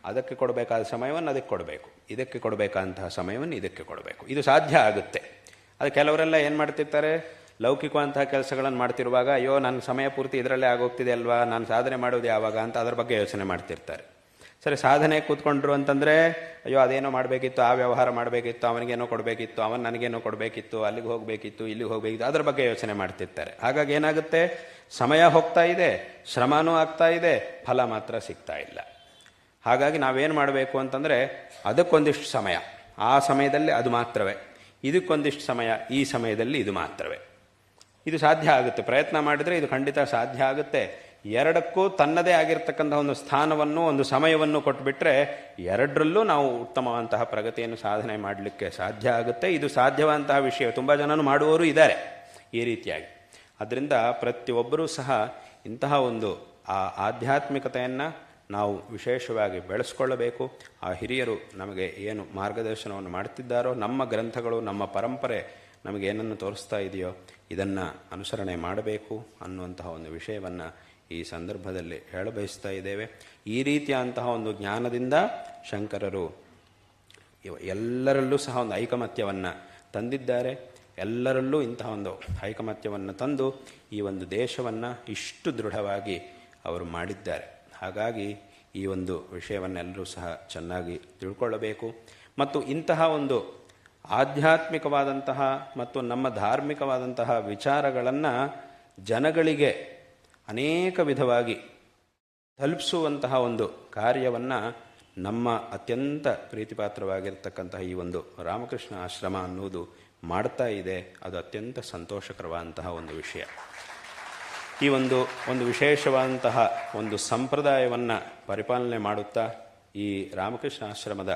ಅದಕ್ಕೆ ಕೊಡಬೇಕಾದ ಸಮಯವನ್ನು ಅದಕ್ಕೆ ಕೊಡಬೇಕು, ಇದಕ್ಕೆ ಕೊಡಬೇಕಾದಂತಹ ಸಮಯವನ್ನು ಇದಕ್ಕೆ ಕೊಡಬೇಕು. ಇದು ಸಾಧ್ಯ ಆಗುತ್ತೆ. ಅದು ಕೆಲವರೆಲ್ಲ ಏನು ಮಾಡ್ತಿರ್ತಾರೆ, ಲೌಕಿಕವಂತಹ ಕೆಲಸಗಳನ್ನು ಮಾಡ್ತಿರುವಾಗ ಅಯ್ಯೋ ನನ್ನ ಸಮಯ ಪೂರ್ತಿ ಇದರಲ್ಲೇ ಆಗೋಗ್ತಿದೆ ಅಲ್ವಾ, ನಾನು ಸಾಧನೆ ಮಾಡೋದು ಯಾವಾಗ ಅಂತ ಅದರ ಬಗ್ಗೆ ಯೋಚನೆ ಮಾಡ್ತಿರ್ತಾರೆ. ಸರಿ, ಸಾಧನೆ ಕೂತ್ಕೊಂಡ್ರು ಅಂತಂದರೆ ಅಯ್ಯೋ ಅದೇನೋ ಮಾಡಬೇಕಿತ್ತು, ಆ ವ್ಯವಹಾರ ಮಾಡಬೇಕಿತ್ತು, ಅವನಿಗೇನೋ ಕೊಡಬೇಕಿತ್ತು, ಅವನು ನನಗೇನೋ ಕೊಡಬೇಕಿತ್ತು, ಅಲ್ಲಿಗೆ ಹೋಗಬೇಕಿತ್ತು, ಇಲ್ಲಿಗೆ ಹೋಗಬೇಕಿತ್ತು, ಅದರ ಬಗ್ಗೆ ಯೋಚನೆ ಮಾಡ್ತಿರ್ತಾರೆ. ಹಾಗಾಗಿ ಏನಾಗುತ್ತೆ, ಸಮಯ ಹೋಗ್ತಾ ಇದೆ, ಶ್ರಮನೂ ಆಗ್ತಾ ಇದೆ, ಫಲ ಮಾತ್ರ ಸಿಗ್ತಾ ಇಲ್ಲ. ಹಾಗಾಗಿ ನಾವೇನು ಮಾಡಬೇಕು ಅಂತಂದರೆ ಅದಕ್ಕೊಂದಿಷ್ಟು ಸಮಯ, ಆ ಸಮಯದಲ್ಲಿ ಅದು ಮಾತ್ರವೇ, ಇದಕ್ಕೊಂದಿಷ್ಟು ಸಮಯ, ಈ ಸಮಯದಲ್ಲಿ ಇದು ಮಾತ್ರವೇ. ಇದು ಸಾಧ್ಯ ಆಗುತ್ತೆ, ಪ್ರಯತ್ನ ಮಾಡಿದರೆ ಇದು ಖಂಡಿತ ಸಾಧ್ಯ ಆಗುತ್ತೆ. ಎರಡಕ್ಕೂ ತನ್ನದೇ ಆಗಿರ್ತಕ್ಕಂಥ ಒಂದು ಸ್ಥಾನವನ್ನು, ಒಂದು ಸಮಯವನ್ನು ಕೊಟ್ಟುಬಿಟ್ರೆ ಎರಡರಲ್ಲೂ ನಾವು ಉತ್ತಮವಂತಹ ಪ್ರಗತಿಯನ್ನು ಸಾಧನೆ ಮಾಡಲಿಕ್ಕೆ ಸಾಧ್ಯ ಆಗುತ್ತೆ. ಇದು ಸಾಧ್ಯವಂತಹ ವಿಷಯ. ತುಂಬ ಜನನು ಮಾಡುವವರು ಇದ್ದಾರೆ ಈ ರೀತಿಯಾಗಿ. ಅದರಿಂದ ಪ್ರತಿಯೊಬ್ಬರೂ ಸಹ ಇಂತಹ ಒಂದು ಆಧ್ಯಾತ್ಮಿಕತೆಯನ್ನು ನಾವು ವಿಶೇಷವಾಗಿ ಬೆಳೆಸ್ಕೊಳ್ಳಬೇಕು. ಆ ಹಿರಿಯರು ನಮಗೆ ಏನು ಮಾರ್ಗದರ್ಶನವನ್ನು ಮಾಡ್ತಿದ್ದಾರೋ, ನಮ್ಮ ಗ್ರಂಥಗಳು, ನಮ್ಮ ಪರಂಪರೆ ನಮಗೆ ಏನನ್ನು ತೋರಿಸ್ತಾ ಇದೆಯೋ ಇದನ್ನು ಅನುಸರಣೆ ಮಾಡಬೇಕು ಅನ್ನುವಂತಹ ಒಂದು ವಿಷಯವನ್ನು ಈ ಸಂದರ್ಭದಲ್ಲಿ ಹೇಳಬಯಸ್ತಾ ಇದ್ದೇವೆ. ಈ ರೀತಿಯಂತಹ ಒಂದು ಜ್ಞಾನದಿಂದ ಶಂಕರರು ಎಲ್ಲರಲ್ಲೂ ಸಹ ಒಂದು ಐಕಮತ್ಯವನ್ನು ತಂದಿದ್ದಾರೆ. ಎಲ್ಲರಲ್ಲೂ ಇಂತಹ ಒಂದು ಐಕಮತ್ಯವನ್ನು ತಂದು ಈ ಒಂದು ದೇಶವನ್ನು ಇಷ್ಟು ದೃಢವಾಗಿ ಅವರು ಮಾಡಿದ್ದಾರೆ. ಹಾಗಾಗಿ ಈ ಒಂದು ವಿಷಯವನ್ನೆಲ್ಲರೂ ಸಹ ಚೆನ್ನಾಗಿ ತಿಳ್ಕೊಳ್ಳಬೇಕು. ಮತ್ತು ಇಂತಹ ಒಂದು ಆಧ್ಯಾತ್ಮಿಕವಾದಂತಹ ಮತ್ತು ನಮ್ಮ ಧಾರ್ಮಿಕವಾದಂತಹ ವಿಚಾರಗಳನ್ನು ಜನಗಳಿಗೆ ಅನೇಕ ವಿಧವಾಗಿ ತಲುಪಿಸುವಂತಹ ಒಂದು ಕಾರ್ಯವನ್ನು ನಮ್ಮ ಅತ್ಯಂತ ಪ್ರೀತಿಪಾತ್ರವಾಗಿರ್ತಕ್ಕಂತಹ ಈ ಒಂದು ರಾಮಕೃಷ್ಣ ಆಶ್ರಮ ಅನ್ನುವುದು ಮಾಡ್ತಾ ಇದೆ. ಅದು ಅತ್ಯಂತ ಸಂತೋಷಕರವಾದಂತಹ ಒಂದು ವಿಷಯ. ಈ ಒಂದು ವಿಶೇಷವಾದಂತಹ ಒಂದು ಸಂಪ್ರದಾಯವನ್ನು ಪರಿಪಾಲನೆ ಮಾಡುತ್ತಾ ಈ ರಾಮಕೃಷ್ಣ ಆಶ್ರಮದ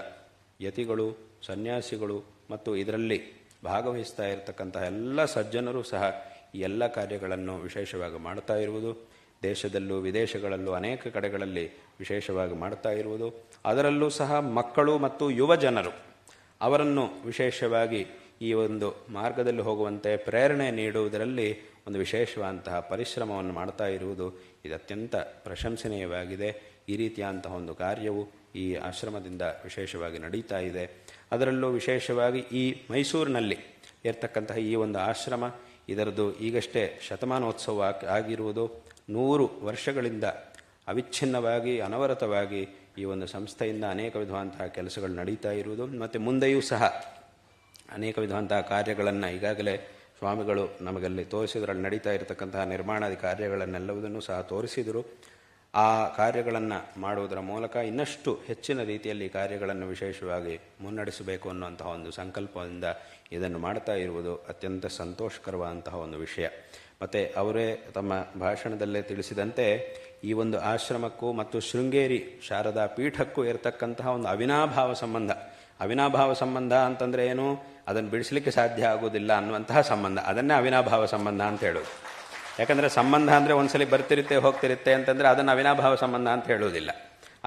ಯತಿಗಳು, ಸನ್ಯಾಸಿಗಳು ಮತ್ತು ಇದರಲ್ಲಿ ಭಾಗವಹಿಸ್ತಾ ಇರತಕ್ಕಂತಹ ಎಲ್ಲ ಸಜ್ಜನರು ಸಹ ಈ ಎಲ್ಲ ಕಾರ್ಯಗಳನ್ನು ವಿಶೇಷವಾಗಿ ಮಾಡ್ತಾ ಇರುವುದು, ದೇಶದಲ್ಲೂ ವಿದೇಶಗಳಲ್ಲೂ ಅನೇಕ ಕಡೆಗಳಲ್ಲಿ ವಿಶೇಷವಾಗಿ ಮಾಡ್ತಾ ಇರುವುದು, ಅದರಲ್ಲೂ ಸಹ ಮಕ್ಕಳು ಮತ್ತು ಯುವ ಜನರು ಅವರನ್ನು ವಿಶೇಷವಾಗಿ ಈ ಒಂದು ಮಾರ್ಗದಲ್ಲಿ ಹೋಗುವಂತೆ ಪ್ರೇರಣೆ ನೀಡುವುದರಲ್ಲಿ ಒಂದು ವಿಶೇಷವಾದಂತಹ ಪರಿಶ್ರಮವನ್ನು ಮಾಡ್ತಾ ಇರುವುದು ಇದು ಅತ್ಯಂತ ಪ್ರಶಂಸನೀಯವಾಗಿದೆ. ಈ ರೀತಿಯಾದಂತಹ ಒಂದು ಕಾರ್ಯವು ಈ ಆಶ್ರಮದಿಂದ ವಿಶೇಷವಾಗಿ ನಡೀತಾ ಇದೆ. ಅದರಲ್ಲೂ ವಿಶೇಷವಾಗಿ ಈ ಮೈಸೂರಿನಲ್ಲಿ ಇರತಕ್ಕಂತಹ ಈ ಒಂದು ಆಶ್ರಮ, ಇದರದ್ದು ಈಗಷ್ಟೇ ಶತಮಾನೋತ್ಸವ ಆಗಿರುವುದು. 100 ವರ್ಷಗಳಿಂದ ಅವಿಚ್ಛಿನ್ನವಾಗಿ ಅನವರತವಾಗಿ ಈ ಒಂದು ಸಂಸ್ಥೆಯಿಂದ ಅನೇಕ ವಿಧವಾದಂತಹ ಕೆಲಸಗಳು ನಡೀತಾ ಇರುವುದು ಮತ್ತು ಮುಂದೆಯೂ ಸಹ ಅನೇಕ ವಿಧವಾದಂತಹ ಕಾರ್ಯಗಳನ್ನು ಈಗಾಗಲೇ ಸ್ವಾಮಿಗಳು ನಮಗಲ್ಲಿ ತೋರಿಸಿದ್ರಲ್ಲಿ ನಡೀತಾ ಇರತಕ್ಕಂತಹ ನಿರ್ಮಾಣಾದಿ ಕಾರ್ಯಗಳನ್ನೆಲ್ಲವುದನ್ನು ಸಹ ತೋರಿಸಿದರು. ಆ ಕಾರ್ಯಗಳನ್ನು ಮಾಡುವುದರ ಮೂಲಕ ಇನ್ನಷ್ಟು ಹೆಚ್ಚಿನ ರೀತಿಯಲ್ಲಿ ಕಾರ್ಯಗಳನ್ನು ವಿಶೇಷವಾಗಿ ಮುನ್ನಡೆಸಬೇಕು ಅನ್ನುವಂತಹ ಒಂದು ಸಂಕಲ್ಪದಿಂದ ಇದನ್ನು ಮಾಡ್ತಾ ಇರುವುದು ಅತ್ಯಂತ ಸಂತೋಷಕರವಾದಂತಹ ಒಂದು ವಿಷಯ. ಮತ್ತು ಅವರೇ ತಮ್ಮ ಭಾಷಣದಲ್ಲೇ ತಿಳಿಸಿದಂತೆ ಈ ಒಂದು ಆಶ್ರಮಕ್ಕೂ ಮತ್ತು ಶೃಂಗೇರಿ ಶಾರದಾ ಪೀಠಕ್ಕೂ ಇರತಕ್ಕಂತಹ ಒಂದು ಅವಿನಾಭಾವ ಸಂಬಂಧ. ಅವಿನಾಭಾವ ಸಂಬಂಧ ಅಂತಂದರೆ ಏನು? ಅದನ್ನು ಬಿಡಿಸಲಿಕ್ಕೆ ಸಾಧ್ಯ ಆಗೋದಿಲ್ಲ ಅನ್ನುವಂತಹ ಸಂಬಂಧ, ಅದನ್ನೇ ಅವಿನಾಭಾವ ಸಂಬಂಧ ಅಂತ ಹೇಳೋದು. ಯಾಕಂದರೆ ಸಂಬಂಧ ಅಂದರೆ ಒಂದ್ಸಲಿ ಬರ್ತಿರುತ್ತೆ ಹೋಗ್ತಿರುತ್ತೆ ಅಂತಂದರೆ ಅದನ್ನು ಅವಿನಾಭಾವ ಸಂಬಂಧ ಅಂತ ಹೇಳೋದಿಲ್ಲ.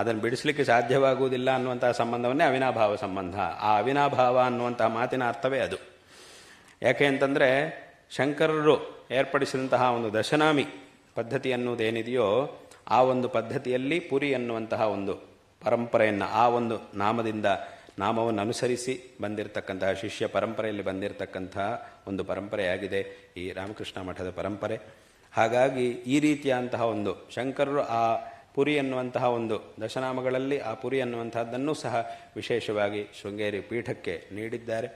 ಅದನ್ನು ಬಿಡಿಸಲಿಕ್ಕೆ ಸಾಧ್ಯವಾಗುವುದಿಲ್ಲ ಅನ್ನುವಂತಹ ಸಂಬಂಧವನ್ನೇ ಅವಿನಾಭಾವ ಸಂಬಂಧ. ಆ ಅವಿನಾಭಾವ ಅನ್ನುವಂತಹ ಮಾತಿನ ಅರ್ಥವೇ ಅದು. ಯಾಕೆ ಅಂತಂದರೆ ಶಂಕರರು ಏರ್ಪಡಿಸಿದಂತಹ ಒಂದು ದಶನಾಮಿ ಪದ್ಧತಿ ಅನ್ನುವುದೇನಿದೆಯೋ ಆ ಒಂದು ಪದ್ಧತಿಯಲ್ಲಿ ಪುರಿ ಅನ್ನುವಂತಹ ಒಂದು ಪರಂಪರೆಯನ್ನು, ಆ ಒಂದು ನಾಮವನ್ನು ಅನುಸರಿಸಿ ಬಂದಿರತಕ್ಕಂತಹ ಶಿಷ್ಯ ಪರಂಪರೆಯಲ್ಲಿ ಬಂದಿರತಕ್ಕಂತಹ ಒಂದು ಪರಂಪರೆಯಾಗಿದೆ ಈ ರಾಮಕೃಷ್ಣ ಮಠದ ಪರಂಪರೆ. ಹಾಗಾಗಿ ಈ ರೀತಿಯಾದಂತಹ ಒಂದು ಶಂಕರರು ಆ ಪುರಿ ಅನ್ನುವಂತಹ ಒಂದು ದಶನಾಮಗಳಲ್ಲಿ ಆ ಪುರಿ ಅನ್ನುವಂತಹದ್ದನ್ನು ಸಹ ವಿಶೇಷವಾಗಿ ಶೃಂಗೇರಿ ಪೀಠಕ್ಕೆ ನೀಡಿದ್ದಾರೆ.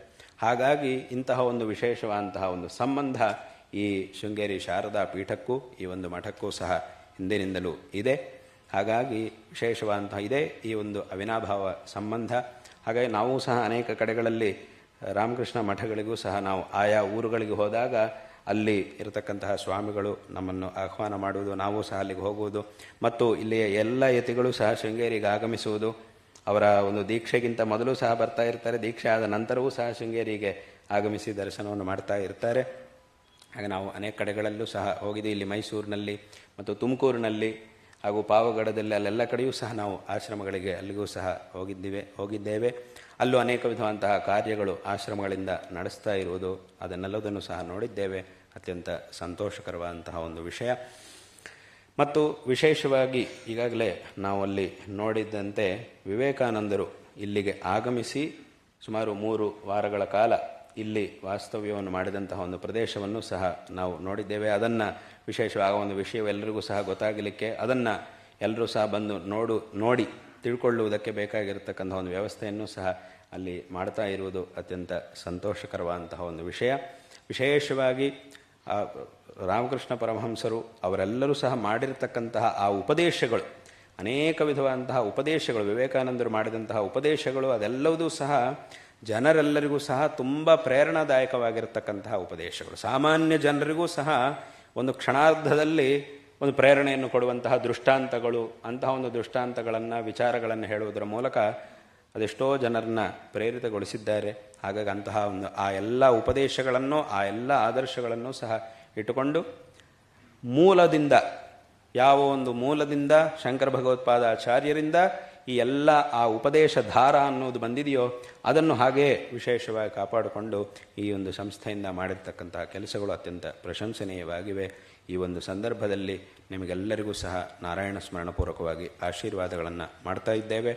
ಹಾಗಾಗಿ ಇಂತಹ ಒಂದು ವಿಶೇಷವಾದಂತಹ ಒಂದು ಸಂಬಂಧ ಈ ಶೃಂಗೇರಿ ಶಾರದಾ ಪೀಠಕ್ಕೂ ಈ ಒಂದು ಮಠಕ್ಕೂ ಸಹ ಹಿಂದಿನಿಂದಲೂ ಇದೆ. ಹಾಗಾಗಿ ವಿಶೇಷವಾದಂತಹ ಇದೆ ಈ ಒಂದು ಅವಿನಾಭಾವ ಸಂಬಂಧ. ಹಾಗಾಗಿ ನಾವು ಸಹ ಅನೇಕ ಕಡೆಗಳಲ್ಲಿ ರಾಮಕೃಷ್ಣ ಮಠಗಳಿಗೂ ಸಹ ನಾವು ಆಯಾ ಊರುಗಳಿಗೆ ಹೋದಾಗ ಅಲ್ಲಿ ಇರತಕ್ಕಂತಹ ಸ್ವಾಮಿಗಳು ನಮ್ಮನ್ನು ಆಹ್ವಾನ ಮಾಡುವುದು, ನಾವು ಸಹ ಅಲ್ಲಿಗೆ ಹೋಗುವುದು ಮತ್ತು ಇಲ್ಲಿಯ ಎಲ್ಲ ಯತಿಗಳು ಸಹ ಶೃಂಗೇರಿಗೆ ಆಗಮಿಸುವುದು. ಅವರ ಒಂದು ದೀಕ್ಷೆಗಿಂತ ಮೊದಲು ಸಹ ಬರ್ತಾ ಇರ್ತಾರೆ, ದೀಕ್ಷೆ ಆದ ನಂತರವೂ ಸಹ ಶೃಂಗೇರಿಗೆ ಆಗಮಿಸಿ ದರ್ಶನವನ್ನು ಮಾಡ್ತಾ ಇರ್ತಾರೆ. ಹಾಗೆ ನಾವು ಅನೇಕ ಕಡೆಗಳಲ್ಲೂ ಸಹ ಹೋಗಿದ್ದೀವಿ. ಇಲ್ಲಿ ಮೈಸೂರಿನಲ್ಲಿ ಮತ್ತು ತುಮಕೂರಿನಲ್ಲಿ ಹಾಗೂ ಪಾವಗಡದಲ್ಲಿ ಅಲ್ಲೆಲ್ಲ ಕಡೆಯೂ ಸಹ ನಾವು ಆಶ್ರಮಗಳಿಗೆ ಅಲ್ಲಿಗೂ ಸಹ ಹೋಗಿದ್ದೇವೆ. ಅಲ್ಲೂ ಅನೇಕ ವಿಧವಾದಂತಹ ಕಾರ್ಯಗಳು ಆಶ್ರಮಗಳಿಂದ ನಡೆಸ್ತಾ ಇರುವುದು ಅದನ್ನೆಲ್ಲದನ್ನು ಸಹ ನೋಡಿದ್ದೇವೆ. ಅತ್ಯಂತ ಸಂತೋಷಕರವಾದಂತಹ ಒಂದು ವಿಷಯ. ಮತ್ತು ವಿಶೇಷವಾಗಿ ಈಗಾಗಲೇ ನಾವು ಅಲ್ಲಿ ನೋಡಿದ್ದಂತೆ ವಿವೇಕಾನಂದರು ಇಲ್ಲಿಗೆ ಆಗಮಿಸಿ ಸುಮಾರು 3 ವಾರಗಳ ಕಾಲ ಇಲ್ಲಿ ವಾಸ್ತವ್ಯವನ್ನು ಮಾಡಿದಂತಹ ಒಂದು ಪ್ರದೇಶವನ್ನು ಸಹ ನಾವು ನೋಡಿದ್ದೇವೆ. ಅದನ್ನು ವಿಶೇಷವಾಗಿ ಒಂದು ವಿಷಯವೆಲ್ಲರಿಗೂ ಸಹ ಗೊತ್ತಾಗಲಿಕ್ಕೆ ಅದನ್ನು ಎಲ್ಲರೂ ಸಹ ಬಂದು ನೋಡಿ ತಿಳ್ಕೊಳ್ಳುವುದಕ್ಕೆ ಬೇಕಾಗಿರತಕ್ಕಂಥ ಒಂದು ವ್ಯವಸ್ಥೆಯನ್ನು ಸಹ ಅಲ್ಲಿ ಮಾಡ್ತಾ ಇರುವುದು ಅತ್ಯಂತ ಸಂತೋಷಕರವಾದಂತಹ ಒಂದು ವಿಷಯ. ವಿಶೇಷವಾಗಿ ರಾಮಕೃಷ್ಣ ಪರಮಹಂಸರು ಅವರೆಲ್ಲರೂ ಸಹ ಮಾಡಿರತಕ್ಕಂತಹ ಆ ಉಪದೇಶಗಳು, ಅನೇಕ ವಿಧವಾದಂತಹ ಉಪದೇಶಗಳು, ವಿವೇಕಾನಂದರು ಮಾಡಿದಂತಹ ಉಪದೇಶಗಳು ಅದೆಲ್ಲವೂ ಸಹ ಜನರೆಲ್ಲರಿಗೂ ಸಹ ತುಂಬ ಪ್ರೇರಣಾದಾಯಕವಾಗಿರತಕ್ಕಂತಹ ಉಪದೇಶಗಳು. ಸಾಮಾನ್ಯ ಜನರಿಗೂ ಸಹ ಒಂದು ಕ್ಷಣಾರ್ಧದಲ್ಲಿ ಒಂದು ಪ್ರೇರಣೆಯನ್ನು ಕೊಡುವಂತಹ ದೃಷ್ಟಾಂತಗಳು, ಅಂತಹ ಒಂದು ದೃಷ್ಟಾಂತಗಳನ್ನು ವಿಚಾರಗಳನ್ನು ಹೇಳುವುದರ ಮೂಲಕ ಅದೆಷ್ಟೋ ಜನರನ್ನು ಪ್ರೇರಿತಗೊಳಿಸಿದ್ದಾರೆ. ಹಾಗಾಗಿ ಅಂತಹ ಒಂದು ಆ ಎಲ್ಲ ಉಪದೇಶಗಳನ್ನು ಆ ಎಲ್ಲ ಆದರ್ಶಗಳನ್ನು ಸಹ ಇಟ್ಟುಕೊಂಡು ಮೂಲದಿಂದ, ಯಾವ ಒಂದು ಮೂಲದಿಂದ ಶಂಕರ ಭಗವತ್ಪಾದಾಚಾರ್ಯರಿಂದ ಈ ಎಲ್ಲ ಆ ಉಪದೇಶ ಧಾರ ಅನ್ನೋದು ಬಂದಿದೆಯೋ ಅದನ್ನು ಹಾಗೇ ವಿಶೇಷವಾಗಿ ಕಾಪಾಡಿಕೊಂಡು ಈ ಒಂದು ಸಂಸ್ಥೆಯಿಂದ ಮಾಡಿರ್ತಕ್ಕಂತಹ ಕೆಲಸಗಳು ಅತ್ಯಂತ ಪ್ರಶಂಸನೀಯವಾಗಿವೆ. ಈ ಒಂದು ಸಂದರ್ಭದಲ್ಲಿ ನಿಮಗೆಲ್ಲರಿಗೂ ಸಹ ನಾರಾಯಣ ಸ್ಮರಣಪೂರ್ವಕವಾಗಿ ಆಶೀರ್ವಾದಗಳನ್ನು ಮಾಡ್ತಾ ಇದ್ದೇವೆ.